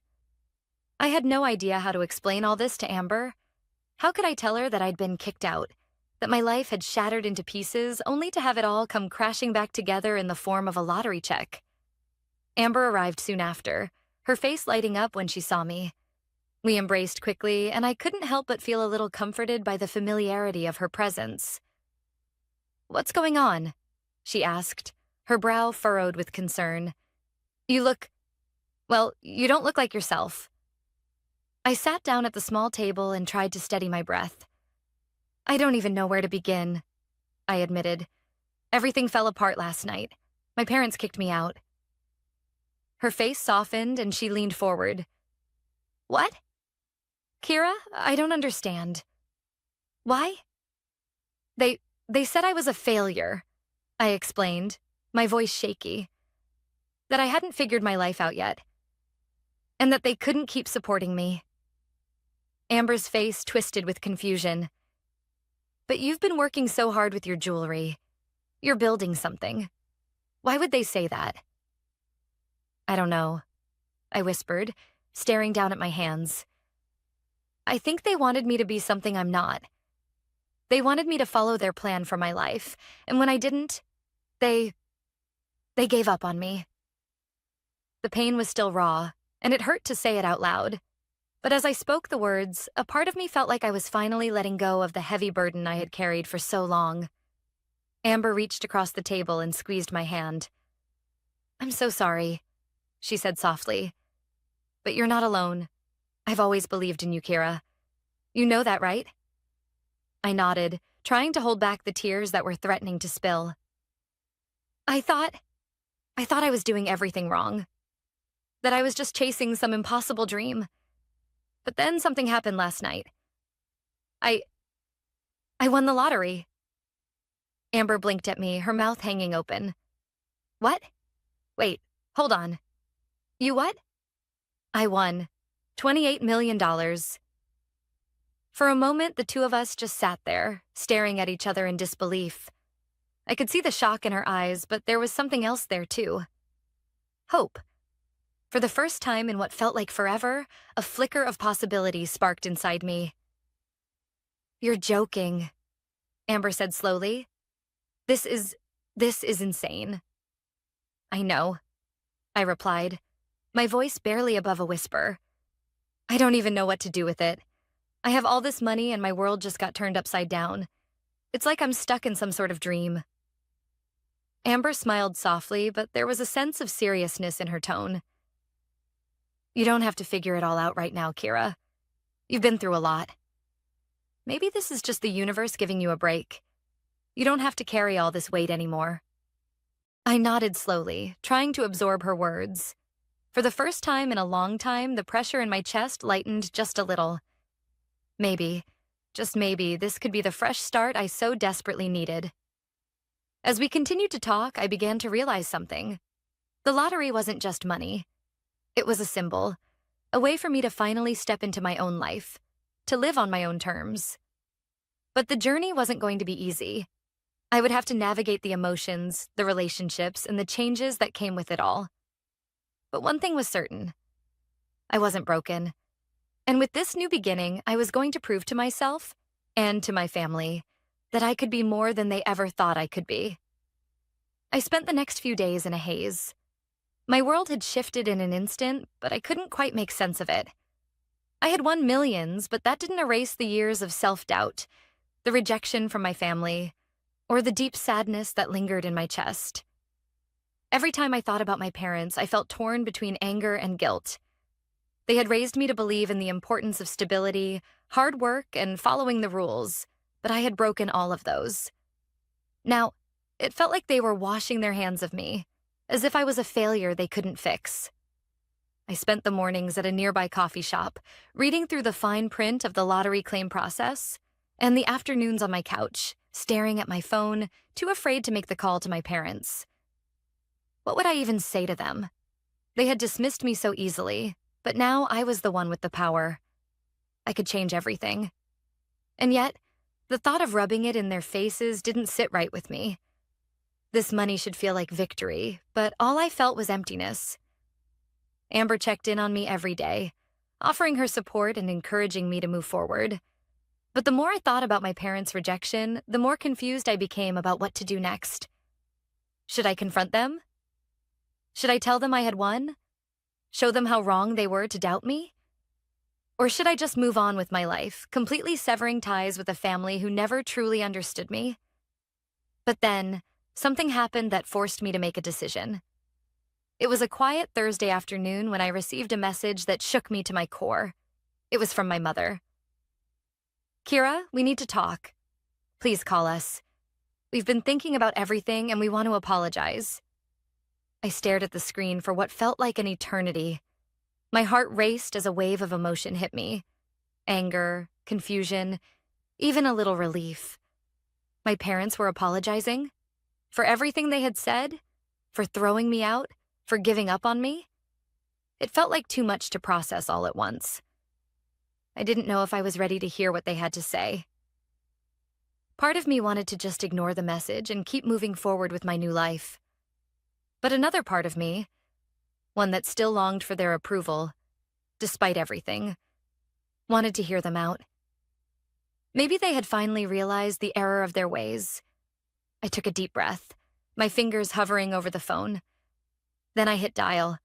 [SPEAKER 1] I had no idea how to explain all this to Amber. How could I tell her that I'd been kicked out, that my life had shattered into pieces only to have it all come crashing back together in the form of a lottery check? Amber arrived soon after, her face lighting up when she saw me. We embraced quickly, and I couldn't help but feel a little comforted by the familiarity of her presence. What's going on? She asked, her brow furrowed with concern. You don't look like yourself. I sat down at the small table and tried to steady my breath. I don't even know where to begin, I admitted. Everything fell apart last night. My parents kicked me out. Her face softened and she leaned forward. What? Kira, I don't understand. Why? They said I was a failure, I explained, my voice shaky. That I hadn't figured my life out yet. And that they couldn't keep supporting me. Amber's face twisted with confusion. But you've been working so hard with your jewelry. You're building something. Why would they say that? I don't know, I whispered, staring down at my hands. I think they wanted me to be something I'm not. They wanted me to follow their plan for my life, and when I didn't, they gave up on me. The pain was still raw, and it hurt to say it out loud. But as I spoke the words, a part of me felt like I was finally letting go of the heavy burden I had carried for so long. Amber reached across the table and squeezed my hand. I'm so sorry, she said softly. But you're not alone. I've always believed in you, Kira. You know that, right? I nodded, trying to hold back the tears that were threatening to spill. I thought I was doing everything wrong. That I was just chasing some impossible dream. But then something happened last night. I I won the lottery. Amber blinked at me, her mouth hanging open. What? Wait, hold on. You what? I won $28 million. For a moment, the two of us just sat there, staring at each other in disbelief. I could see the shock in her eyes, but there was something else there too. Hope. For the first time in what felt like forever, a flicker of possibility sparked inside me. You're joking, Amber said slowly. This is insane. I know, I replied, my voice barely above a whisper. I don't even know what to do with it. I have all this money and my world just got turned upside down. It's like I'm stuck in some sort of dream. Amber smiled softly, but there was a sense of seriousness in her tone. You don't have to figure it all out right now, Kira. You've been through a lot. Maybe this is just the universe giving you a break. You don't have to carry all this weight anymore. I nodded slowly, trying to absorb her words. For the first time in a long time, the pressure in my chest lightened just a little. Maybe, just maybe, this could be the fresh start I so desperately needed. As we continued to talk, I began to realize something. The lottery wasn't just money. It was a symbol, a way for me to finally step into my own life, to live on my own terms. But the journey wasn't going to be easy. I would have to navigate the emotions, the relationships, and the changes that came with it all. But one thing was certain. I wasn't broken. And with this new beginning, I was going to prove to myself, and to my family, that I could be more than they ever thought I could be. I spent the next few days in a haze. My world had shifted in an instant, but I couldn't quite make sense of it. I had won millions, but that didn't erase the years of self-doubt, the rejection from my family, or the deep sadness that lingered in my chest. Every time I thought about my parents, I felt torn between anger and guilt. They had raised me to believe in the importance of stability, hard work, and following the rules, but I had broken all of those. Now, it felt like they were washing their hands of me, as if I was a failure they couldn't fix. I spent the mornings at a nearby coffee shop, reading through the fine print of the lottery claim process, and the afternoons on my couch, staring at my phone, too afraid to make the call to my parents. What would I even say to them? They had dismissed me so easily, but now I was the one with the power. I could change everything. And yet, the thought of rubbing it in their faces didn't sit right with me. This money should feel like victory, but all I felt was emptiness. Amber checked in on me every day, offering her support and encouraging me to move forward. But the more I thought about my parents' rejection, the more confused I became about what to do next. Should I confront them? Should I tell them I had won? Show them how wrong they were to doubt me? Or should I just move on with my life, completely severing ties with a family who never truly understood me? But then, something happened that forced me to make a decision. It was a quiet Thursday afternoon when I received a message that shook me to my core. It was from my mother. Kira, we need to talk. Please call us. We've been thinking about everything and we want to apologize. I stared at the screen for what felt like an eternity. My heart raced as a wave of emotion hit me. Anger, confusion, even a little relief. My parents were apologizing? For everything they had said? For throwing me out? For giving up on me? It felt like too much to process all at once. I didn't know if I was ready to hear what they had to say. Part of me wanted to just ignore the message and keep moving forward with my new life. But another part of me, one that still longed for their approval, despite everything, wanted to hear them out. Maybe they had finally realized the error of their ways. I took a deep breath, my fingers hovering over the phone. Then I hit dial.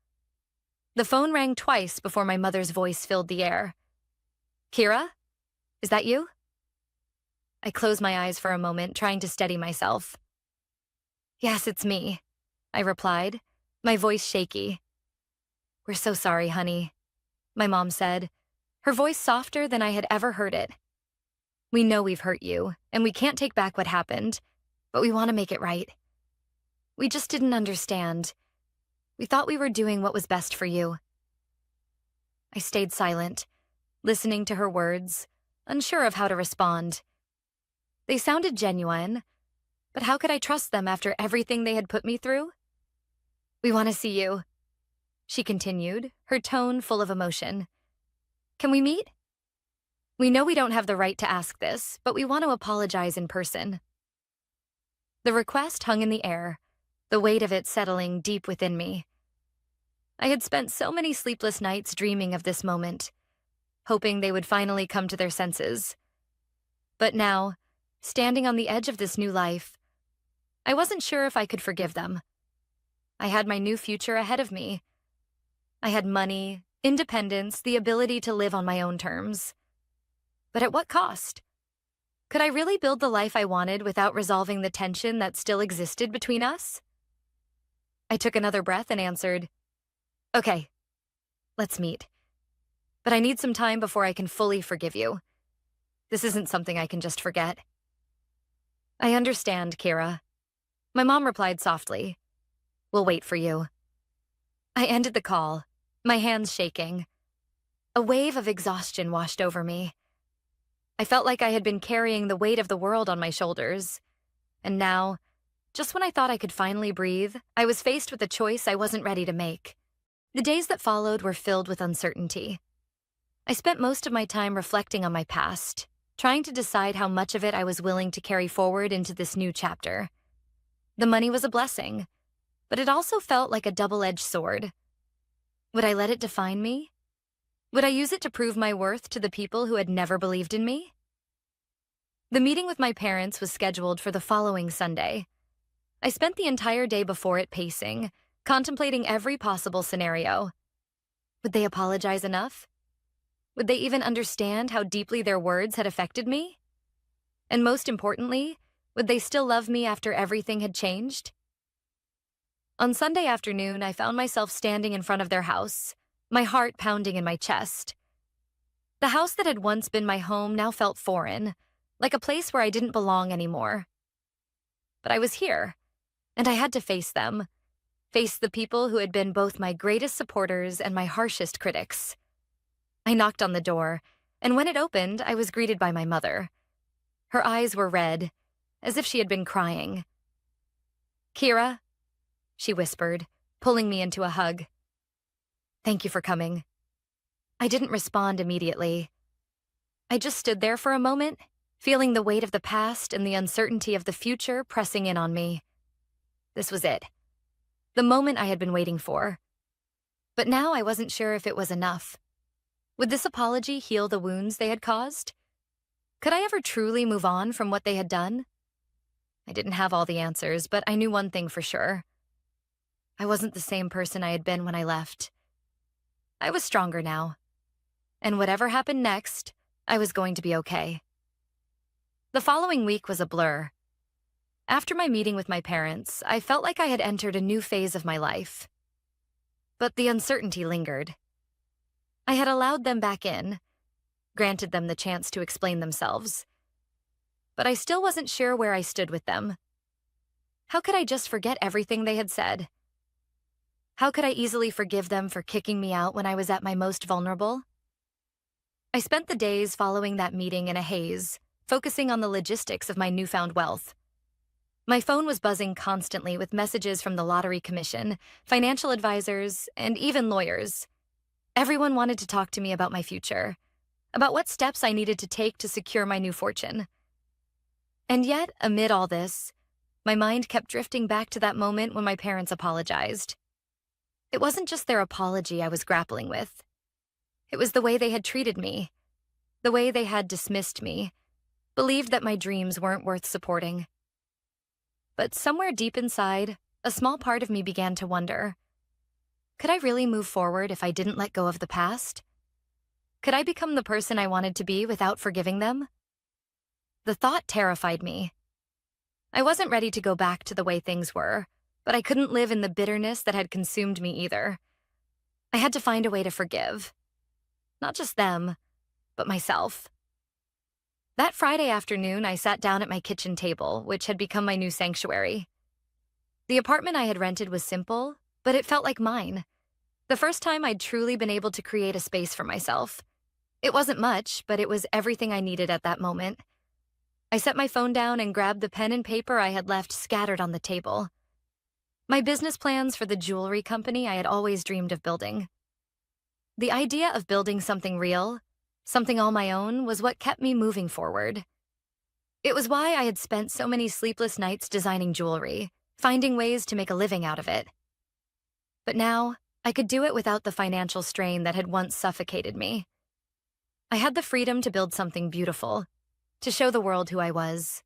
[SPEAKER 1] The phone rang twice before my mother's voice filled the air. Kira? Is that you? I closed my eyes for a moment, trying to steady myself. Yes, it's me, I replied, my voice shaky. We're so sorry, honey, my mom said, her voice softer than I had ever heard it. We know we've hurt you, and we can't take back what happened, but we want to make it right. We just didn't understand. We thought we were doing what was best for you. I stayed silent, listening to her words, unsure of how to respond. They sounded genuine, but how could I trust them after everything they had put me through? "We want to see you," she continued, her tone full of emotion. "Can we meet? We know we don't have the right to ask this, but we want to apologize in person." The request hung in the air, the weight of it settling deep within me. I had spent so many sleepless nights dreaming of this moment, hoping they would finally come to their senses. But now, standing on the edge of this new life, I wasn't sure if I could forgive them. I had my new future ahead of me. I had money, independence, the ability to live on my own terms. But at what cost? Could I really build the life I wanted without resolving the tension that still existed between us? I took another breath and answered, "Okay, let's meet. But I need some time before I can fully forgive you. This isn't something I can just forget." "I understand, Kira." My mom replied softly, "We'll wait for you." I ended the call, my hands shaking. A wave of exhaustion washed over me. I felt like I had been carrying the weight of the world on my shoulders. And now, just when I thought I could finally breathe, I was faced with a choice I wasn't ready to make. The days that followed were filled with uncertainty. I spent most of my time reflecting on my past, trying to decide how much of it I was willing to carry forward into this new chapter. The money was a blessing, but it also felt like a double-edged sword. Would I let it define me? Would I use it to prove my worth to the people who had never believed in me? The meeting with my parents was scheduled for the following Sunday. I spent the entire day before it pacing, contemplating every possible scenario. Would they apologize enough? Would they even understand how deeply their words had affected me? And most importantly, would they still love me after everything had changed? On Sunday afternoon, I found myself standing in front of their house, my heart pounding in my chest. The house that had once been my home now felt foreign, like a place where I didn't belong anymore. But I was here, and I had to face them, face the people who had been both my greatest supporters and my harshest critics. I knocked on the door, and when it opened, I was greeted by my mother. Her eyes were red, as if she had been crying. "Kira," she whispered, pulling me into a hug. "Thank you for coming." I didn't respond immediately. I just stood there for a moment, feeling the weight of the past and the uncertainty of the future pressing in on me. This was it. The moment I had been waiting for. But now I wasn't sure if it was enough. Would this apology heal the wounds they had caused? Could I ever truly move on from what they had done? I didn't have all the answers, but I knew one thing for sure. I wasn't the same person I had been when I left. I was stronger now. And whatever happened next, I was going to be okay. The following week was a blur. After my meeting with my parents, I felt like I had entered a new phase of my life. But the uncertainty lingered. I had allowed them back in, granted them the chance to explain themselves. But I still wasn't sure where I stood with them. How could I just forget everything they had said? How could I easily forgive them for kicking me out when I was at my most vulnerable? I spent the days following that meeting in a haze, focusing on the logistics of my newfound wealth. My phone was buzzing constantly with messages from the Lottery Commission, financial advisors, and even lawyers. Everyone wanted to talk to me about my future, about what steps I needed to take to secure my new fortune. And yet, amid all this, my mind kept drifting back to that moment when my parents apologized. It wasn't just their apology I was grappling with. It was the way they had treated me, the way they had dismissed me, believed that my dreams weren't worth supporting. But somewhere deep inside, a small part of me began to wonder, could I really move forward if I didn't let go of the past? Could I become the person I wanted to be without forgiving them? The thought terrified me. I wasn't ready to go back to the way things were, but I couldn't live in the bitterness that had consumed me either. I had to find a way to forgive. Not just them, but myself. That Friday afternoon, I sat down at my kitchen table, which had become my new sanctuary. The apartment I had rented was simple, but it felt like mine. The first time I'd truly been able to create a space for myself. It wasn't much, but it was everything I needed at that moment. I set my phone down and grabbed the pen and paper I had left scattered on the table. My business plans for the jewelry company I had always dreamed of building. The idea of building something real, something all my own, was what kept me moving forward. It was why I had spent so many sleepless nights designing jewelry, finding ways to make a living out of it. But now, I could do it without the financial strain that had once suffocated me. I had the freedom to build something beautiful, to show the world who I was.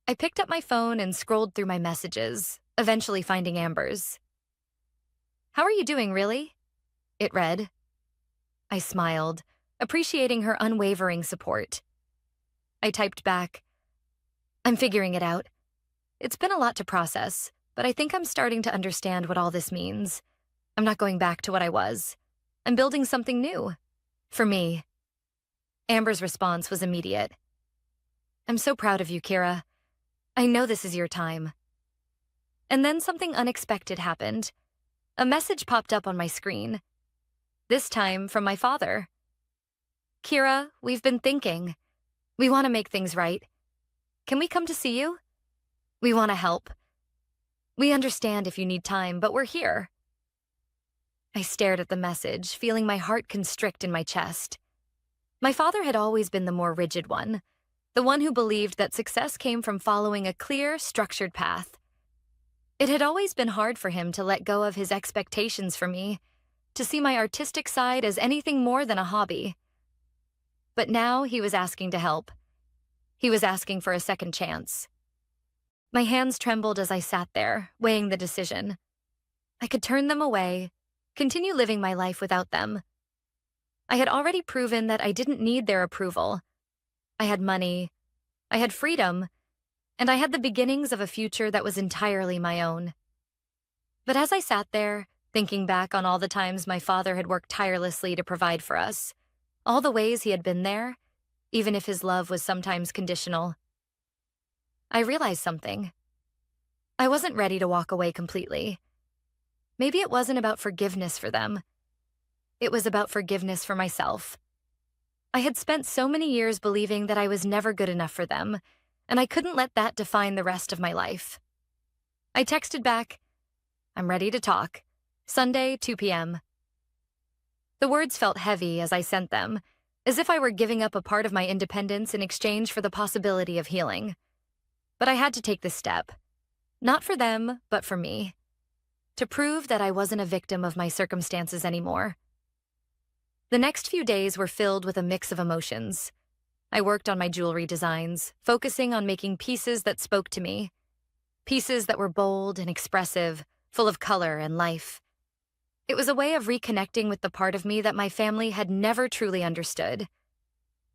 [SPEAKER 1] I picked up my phone and scrolled through my messages, eventually finding Amber's. "How are you doing, really?" it read. I smiled, appreciating her unwavering support. I typed back, "I'm figuring it out. It's been a lot to process, but I think I'm starting to understand what all this means. I'm not going back to what I was. I'm building something new. For me." Amber's response was immediate. "I'm so proud of you, Kira. I know this is your time." And then something unexpected happened. A message popped up on my screen. This time from my father. "Kira, we've been thinking. We want to make things right. Can we come to see you? We want to help. We understand if you need time, but we're here." I stared at the message, feeling my heart constrict in my chest. My father had always been the more rigid one, the one who believed that success came from following a clear, structured path. It had always been hard for him to let go of his expectations for me, to see my artistic side as anything more than a hobby. But now he was asking to help. He was asking for a second chance. My hands trembled as I sat there, weighing the decision. I could turn them away, continue living my life without them. I had already proven that I didn't need their approval. I had money, I had freedom, and I had the beginnings of a future that was entirely my own. But as I sat there, thinking back on all the times my father had worked tirelessly to provide for us, all the ways he had been there, even if his love was sometimes conditional, I realized something. I wasn't ready to walk away completely. Maybe it wasn't about forgiveness for them. It was about forgiveness for myself. I had spent so many years believing that I was never good enough for them, and I couldn't let that define the rest of my life. I texted back, "I'm ready to talk. Sunday, 2 p.m. The words felt heavy as I sent them, as if I were giving up a part of my independence in exchange for the possibility of healing. But I had to take this step. Not for them, but for me. To prove that I wasn't a victim of my circumstances anymore. The next few days were filled with a mix of emotions. I worked on my jewelry designs, focusing on making pieces that spoke to me. Pieces that were bold and expressive, full of color and life. It was a way of reconnecting with the part of me that my family had never truly understood.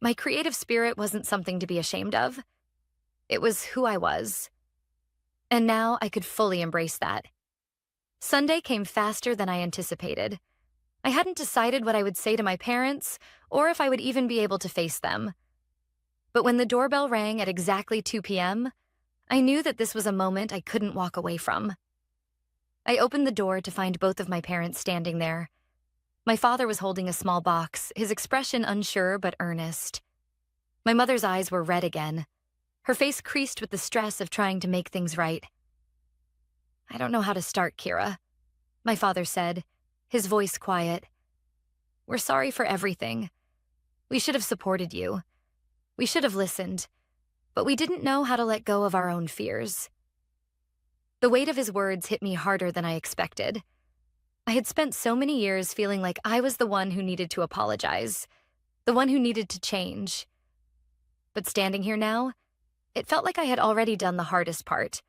[SPEAKER 1] My creative spirit wasn't something to be ashamed of. It was who I was. And now I could fully embrace that. Sunday came faster than I anticipated. I hadn't decided what I would say to my parents, or if I would even be able to face them. But when the doorbell rang at exactly 2 p.m., I knew that this was a moment I couldn't walk away from. I opened the door to find both of my parents standing there. My father was holding a small box, his expression unsure but earnest. My mother's eyes were red again, her face creased with the stress of trying to make things right. "I don't know how to start, Kira," my father said, his voice quiet. "We're sorry for everything. We should have supported you. We should have listened, but we didn't know how to let go of our own fears." The weight of his words hit me harder than I expected. I had spent so many years feeling like I was the one who needed to apologize, the one who needed to change. But standing here now, it felt like I had already done the hardest part,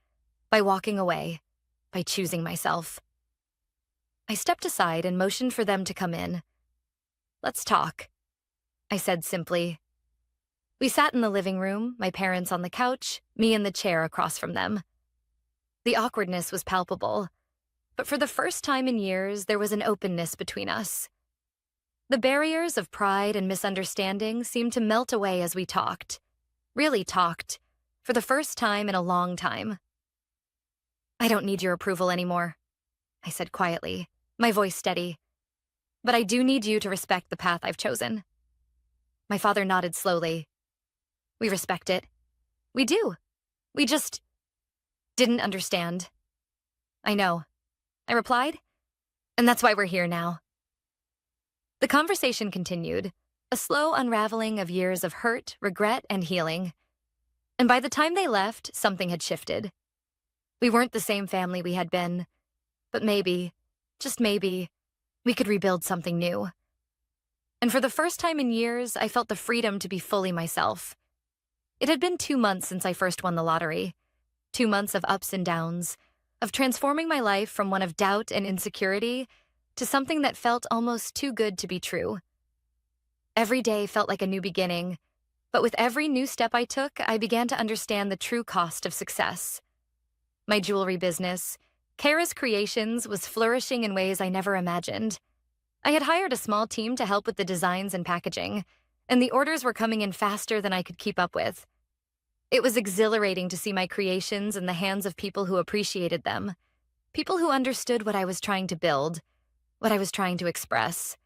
[SPEAKER 1] by walking away, by choosing myself. I stepped aside and motioned for them to come in. "Let's talk," I said simply. We sat in the living room, my parents on the couch, me in the chair across from them. The awkwardness was palpable, but for the first time in years, there was an openness between us. The barriers of pride and misunderstanding seemed to melt away as we talked, really talked, for the first time in a long time. "I don't need your approval anymore," I said quietly, my voice steady. "But I do need you to respect the path I've chosen. My father nodded slowly. We respect it. We do. We just didn't understand. I know, I replied, and that's why we're here now. The conversation continued, a slow unraveling of years of hurt, regret, and healing. And by the time they left, something had shifted. We weren't the same family we had been, but maybe, just maybe, we could rebuild something new. And for the first time in years, I felt the freedom to be fully myself. It had been 2 months since I first won the lottery. 2 months of ups and downs, of transforming my life from one of doubt and insecurity to something that felt almost too good to be true. Every day felt like a new beginning, but with every new step I took, I began to understand the true cost of success. My jewelry business, Kara's Creations, was flourishing in ways I never imagined. I had hired a small team to help with the designs and packaging, and the orders were coming in faster than I could keep up with. It was exhilarating to see my creations in the hands of people who appreciated them, people who understood what I was trying to build, what I was trying to express.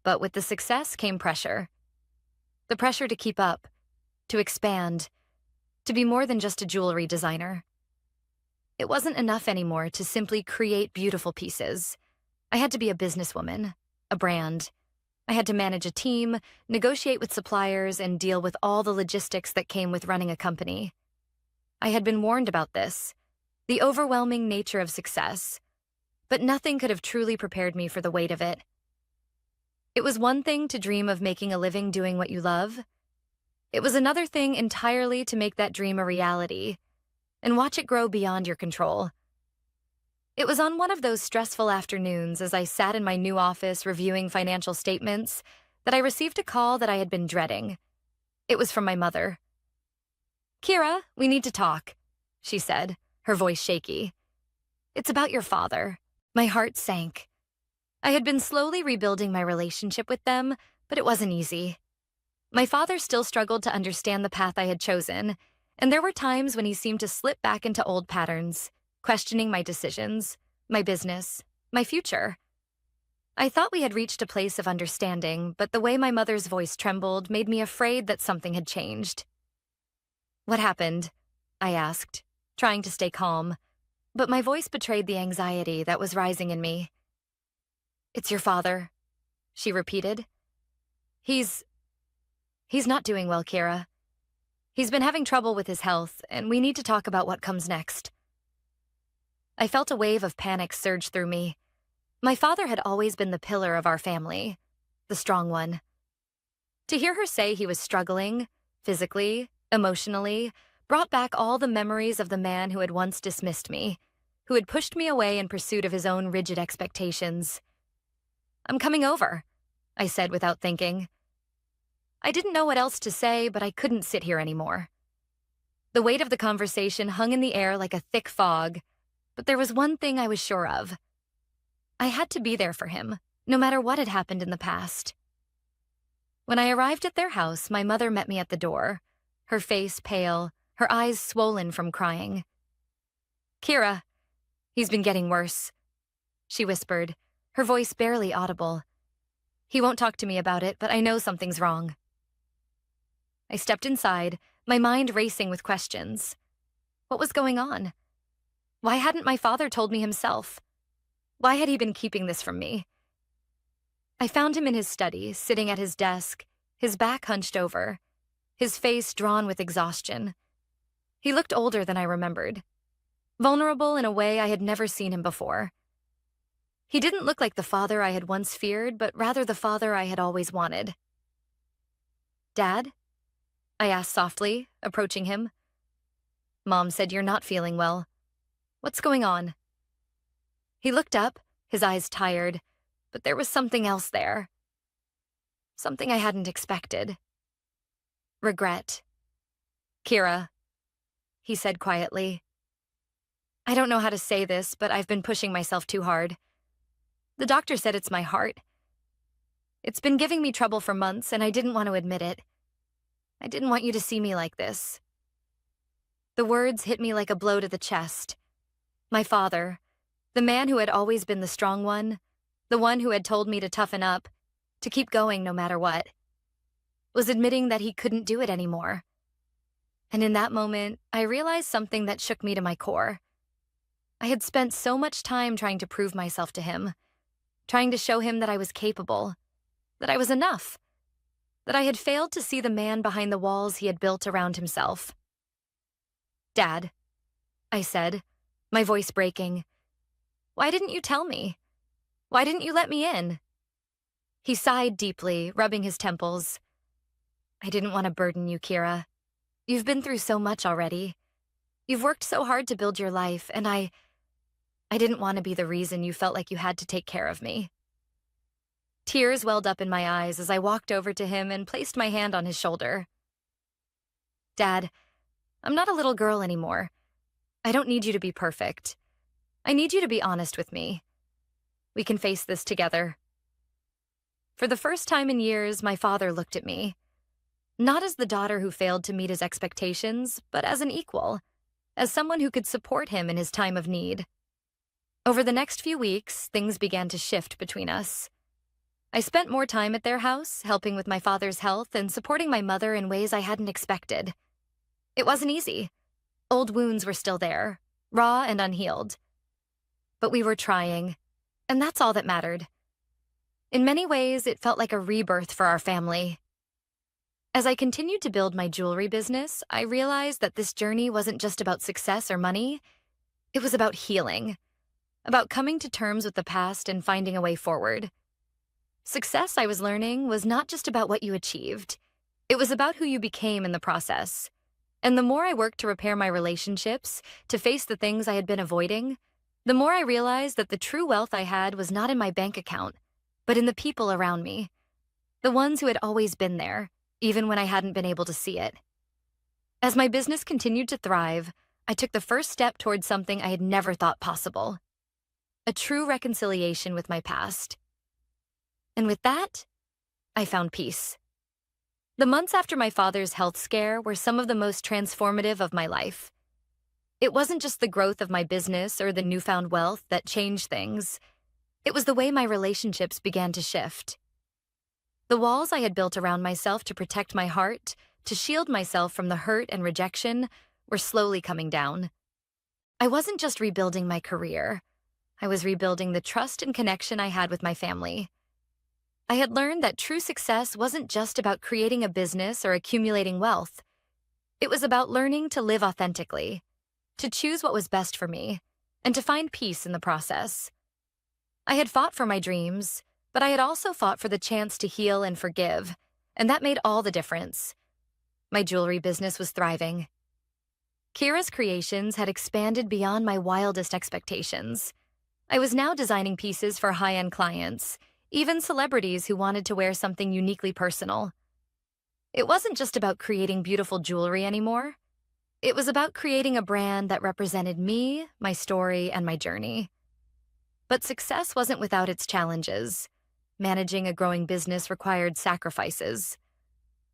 [SPEAKER 1] But with the success came pressure. The pressure to keep up, to expand, to be more than just a jewelry designer. It wasn't enough anymore to simply create beautiful pieces. I had to be a businesswoman, a brand. I had to manage a team, negotiate with suppliers, and deal with all the logistics that came with running a company. I had been warned about this, the overwhelming nature of success, but nothing could have truly prepared me for the weight of it. It was one thing to dream of making a living doing what you love. It was another thing entirely to make that dream a reality and watch it grow beyond your control. It was on one of those stressful afternoons as I sat in my new office reviewing financial statements that I received a call that I had been dreading. It was from my mother. "Kira, we need to talk," she said, her voice shaky. "It's about your father." My heart sank. I had been slowly rebuilding my relationship with them, but it wasn't easy. My father still struggled to understand the path I had chosen, and there were times when he seemed to slip back into old patterns, questioning my decisions, my business, my future. I thought we had reached a place of understanding, but the way my mother's voice trembled made me afraid that something had changed. "What happened?" I asked, trying to stay calm, but my voice betrayed the anxiety that was rising in me. "It's your father," she repeated. He's not doing well, Kira. He's been having trouble with his health, and we need to talk about what comes next." I felt a wave of panic surge through me. My father had always been the pillar of our family, the strong one. To hear her say he was struggling, physically, emotionally, brought back all the memories of the man who had once dismissed me, who had pushed me away in pursuit of his own rigid expectations. "I'm coming over," I said without thinking. I didn't know what else to say, but I couldn't sit here anymore. The weight of the conversation hung in the air like a thick fog, but there was one thing I was sure of. I had to be there for him, no matter what had happened in the past. When I arrived at their house, my mother met me at the door, her face pale, her eyes swollen from crying. "Kira, he's been getting worse," she whispered, her voice barely audible. "He won't talk to me about it, but I know something's wrong." I stepped inside, my mind racing with questions. What was going on? Why hadn't my father told me himself? Why had he been keeping this from me? I found him in his study, sitting at his desk, his back hunched over, his face drawn with exhaustion. He looked older than I remembered, vulnerable in a way I had never seen him before. He didn't look like the father I had once feared, but rather the father I had always wanted. "Dad?" I asked softly, approaching him. "Mom said you're not feeling well. What's going on?" He looked up, his eyes tired, but there was something else there. Something I hadn't expected. Regret. "Kira," he said quietly. "I don't know how to say this, but I've been pushing myself too hard. The doctor said it's my heart. It's been giving me trouble for months, and I didn't want to admit it. I didn't want you to see me like this." The words hit me like a blow to the chest. My father, the man who had always been the strong one, the one who had told me to toughen up, to keep going no matter what. was admitting that he couldn't do it anymore. And in that moment, I realized something that shook me to my core. I had spent so much time trying to prove myself to him, trying to show him that I was capable, that I was enough, that I had failed to see the man behind the walls he had built around himself. "Dad," I said, my voice breaking, "why didn't you tell me? Why didn't you let me in?" He sighed deeply, rubbing his temples. "I didn't want to burden you, Kira. You've been through so much already. You've worked so hard to build your life, and I didn't want to be the reason you felt like you had to take care of me." Tears welled up in my eyes as I walked over to him and placed my hand on his shoulder. "Dad, I'm not a little girl anymore. I don't need you to be perfect. I need you to be honest with me. We can face this together." For the first time in years, my father looked at me, not as the daughter who failed to meet his expectations, but as an equal, as someone who could support him in his time of need. Over the next few weeks, things began to shift between us. I spent more time at their house, helping with my father's health and supporting my mother in ways I hadn't expected. It wasn't easy. Old wounds were still there, raw and unhealed. But we were trying, and that's all that mattered. In many ways, it felt like a rebirth for our family. As I continued to build my jewelry business, I realized that this journey wasn't just about success or money. It was about healing, about coming to terms with the past and finding a way forward. Success, I was learning, was not just about what you achieved. It was about who you became in the process. And the more I worked to repair my relationships, to face the things I had been avoiding, the more I realized that the true wealth I had was not in my bank account, but in the people around me, the ones who had always been there, even when I hadn't been able to see it. As my business continued to thrive, I took the first step towards something I had never thought possible: a true reconciliation with my past. And with that, I found peace. The months after my father's health scare were some of the most transformative of my life. It wasn't just the growth of my business or the newfound wealth that changed things. It was the way my relationships began to shift. The walls I had built around myself to protect my heart, to shield myself from the hurt and rejection, were slowly coming down. I wasn't just rebuilding my career. I was rebuilding the trust and connection I had with my family. I had learned that true success wasn't just about creating a business or accumulating wealth. It was about learning to live authentically, to choose what was best for me, and to find peace in the process. I had fought for my dreams, but I had also fought for the chance to heal and forgive, and that made all the difference. My jewelry business was thriving. Kira's creations had expanded beyond my wildest expectations. I was now designing pieces for high-end clients, even celebrities who wanted to wear something uniquely personal. It wasn't just about creating beautiful jewelry anymore. It was about creating a brand that represented me, my story, and my journey. But success wasn't without its challenges. Managing a growing business required sacrifices.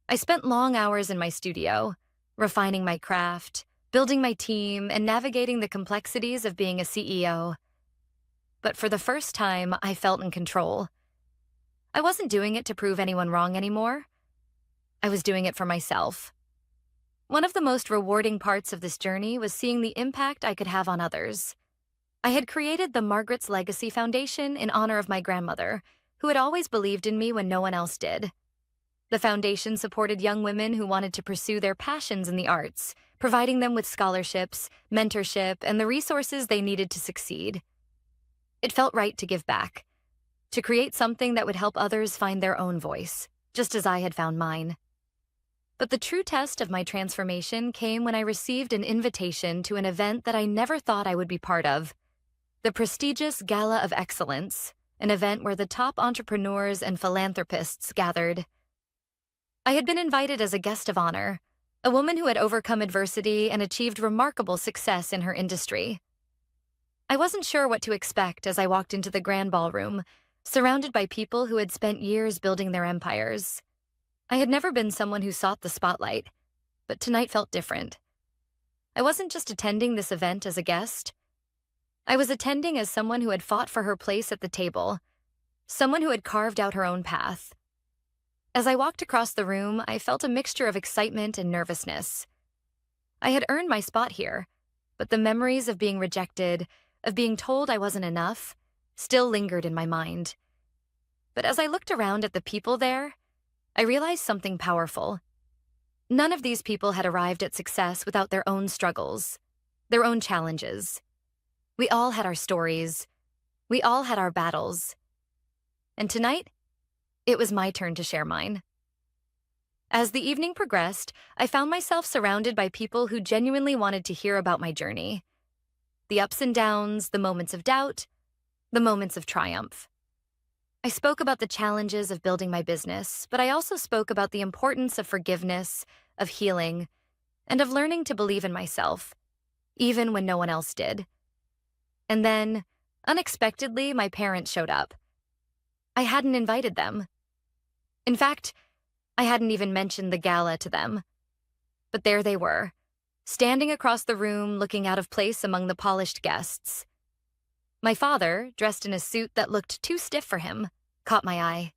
[SPEAKER 1] I spent long hours in my studio, refining my craft, building my team, and navigating the complexities of being a CEO. But for the first time, I felt in control. I wasn't doing it to prove anyone wrong anymore. I was doing it for myself. One of the most rewarding parts of this journey was seeing the impact I could have on others. I had created the Margaret's Legacy Foundation in honor of my grandmother, who had always believed in me when no one else did. The foundation supported young women who wanted to pursue their passions in the arts, providing them with scholarships, mentorship, and the resources they needed to succeed. It felt right to give back, to create something that would help others find their own voice, just as I had found mine. But the true test of my transformation came when I received an invitation to an event that I never thought I would be part of: the prestigious Gala of Excellence, an event where the top entrepreneurs and philanthropists gathered. I had been invited as a guest of honor, a woman who had overcome adversity and achieved remarkable success in her industry. I wasn't sure what to expect as I walked into the grand ballroom, surrounded by people who had spent years building their empires. I had never been someone who sought the spotlight, but tonight felt different. I wasn't just attending this event as a guest. I was attending as someone who had fought for her place at the table, someone who had carved out her own path. As I walked across the room, I felt a mixture of excitement and nervousness. I had earned my spot here, but the memories of being rejected, of being told I wasn't enough, still lingered in my mind. But as I looked around at the people there, I realized something powerful. None of these people had arrived at success without their own struggles, their own challenges. We all had our stories. We all had our battles. And tonight, it was my turn to share mine. As the evening progressed, I found myself surrounded by people who genuinely wanted to hear about my journey. The ups and downs, the moments of doubt, the moments of triumph. I spoke about the challenges of building my business, but I also spoke about the importance of forgiveness, of healing, and of learning to believe in myself, even when no one else did. And then, unexpectedly, my parents showed up. I hadn't invited them. In fact, I hadn't even mentioned the gala to them. But there they were, standing across the room looking out of place among the polished guests. My father, dressed in a suit that looked too stiff for him, caught my eye.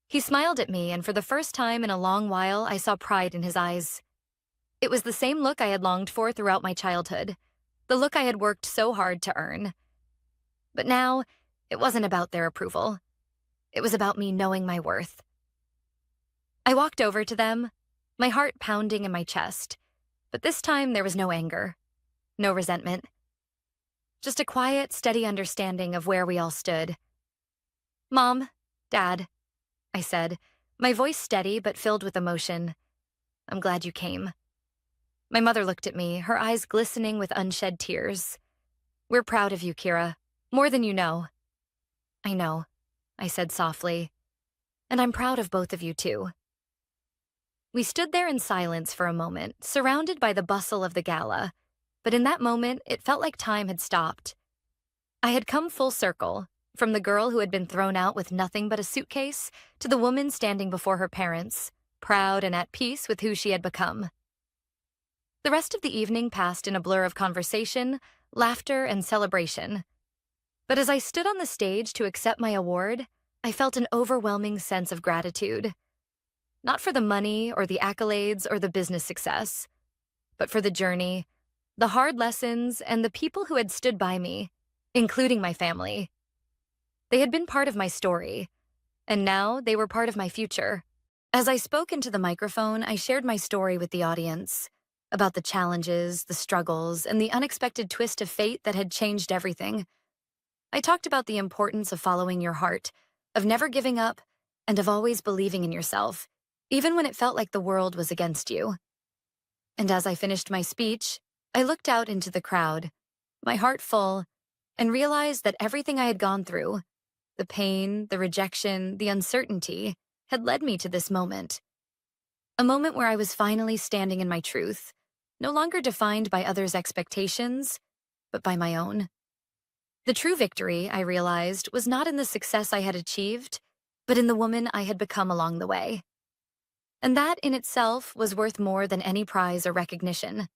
[SPEAKER 1] He smiled at me, and for the first time in a long while, I saw pride in his eyes. It was the same look I had longed for throughout my childhood, the look I had worked so hard to earn. But now, it wasn't about their approval. It was about me knowing my worth. I walked over to them, my heart pounding in my chest, but this time there was no anger, no resentment. Just a quiet, steady understanding of where we all stood. "Mom, Dad," I said, my voice steady but filled with emotion. "I'm glad you came." My mother looked at me, her eyes glistening with unshed tears. "We're proud of you, Kira, more than you know." "I know," I said softly, "and I'm proud of both of you too." We stood there in silence for a moment, surrounded by the bustle of the gala, but in that moment, it felt like time had stopped. I had come full circle, from the girl who had been thrown out with nothing but a suitcase to the woman standing before her parents, proud and at peace with who she had become. The rest of the evening passed in a blur of conversation, laughter, and celebration. But as I stood on the stage to accept my award, I felt an overwhelming sense of gratitude. Not for the money or the accolades or the business success, but for the journey, the hard lessons, and the people who had stood by me, including my family. They had been part of my story, and now they were part of my future. As I spoke into the microphone, I shared my story with the audience, about the challenges, the struggles, and the unexpected twist of fate that had changed everything. I talked about the importance of following your heart, of never giving up, and of always believing in yourself, even when it felt like the world was against you. And as I finished my speech, I looked out into the crowd, my heart full, and realized that everything I had gone through, the pain, the rejection, the uncertainty, had led me to this moment. A moment where I was finally standing in my truth, no longer defined by others' expectations, but by my own. The true victory, I realized, was not in the success I had achieved, but in the woman I had become along the way. And that in itself was worth more than any prize or recognition.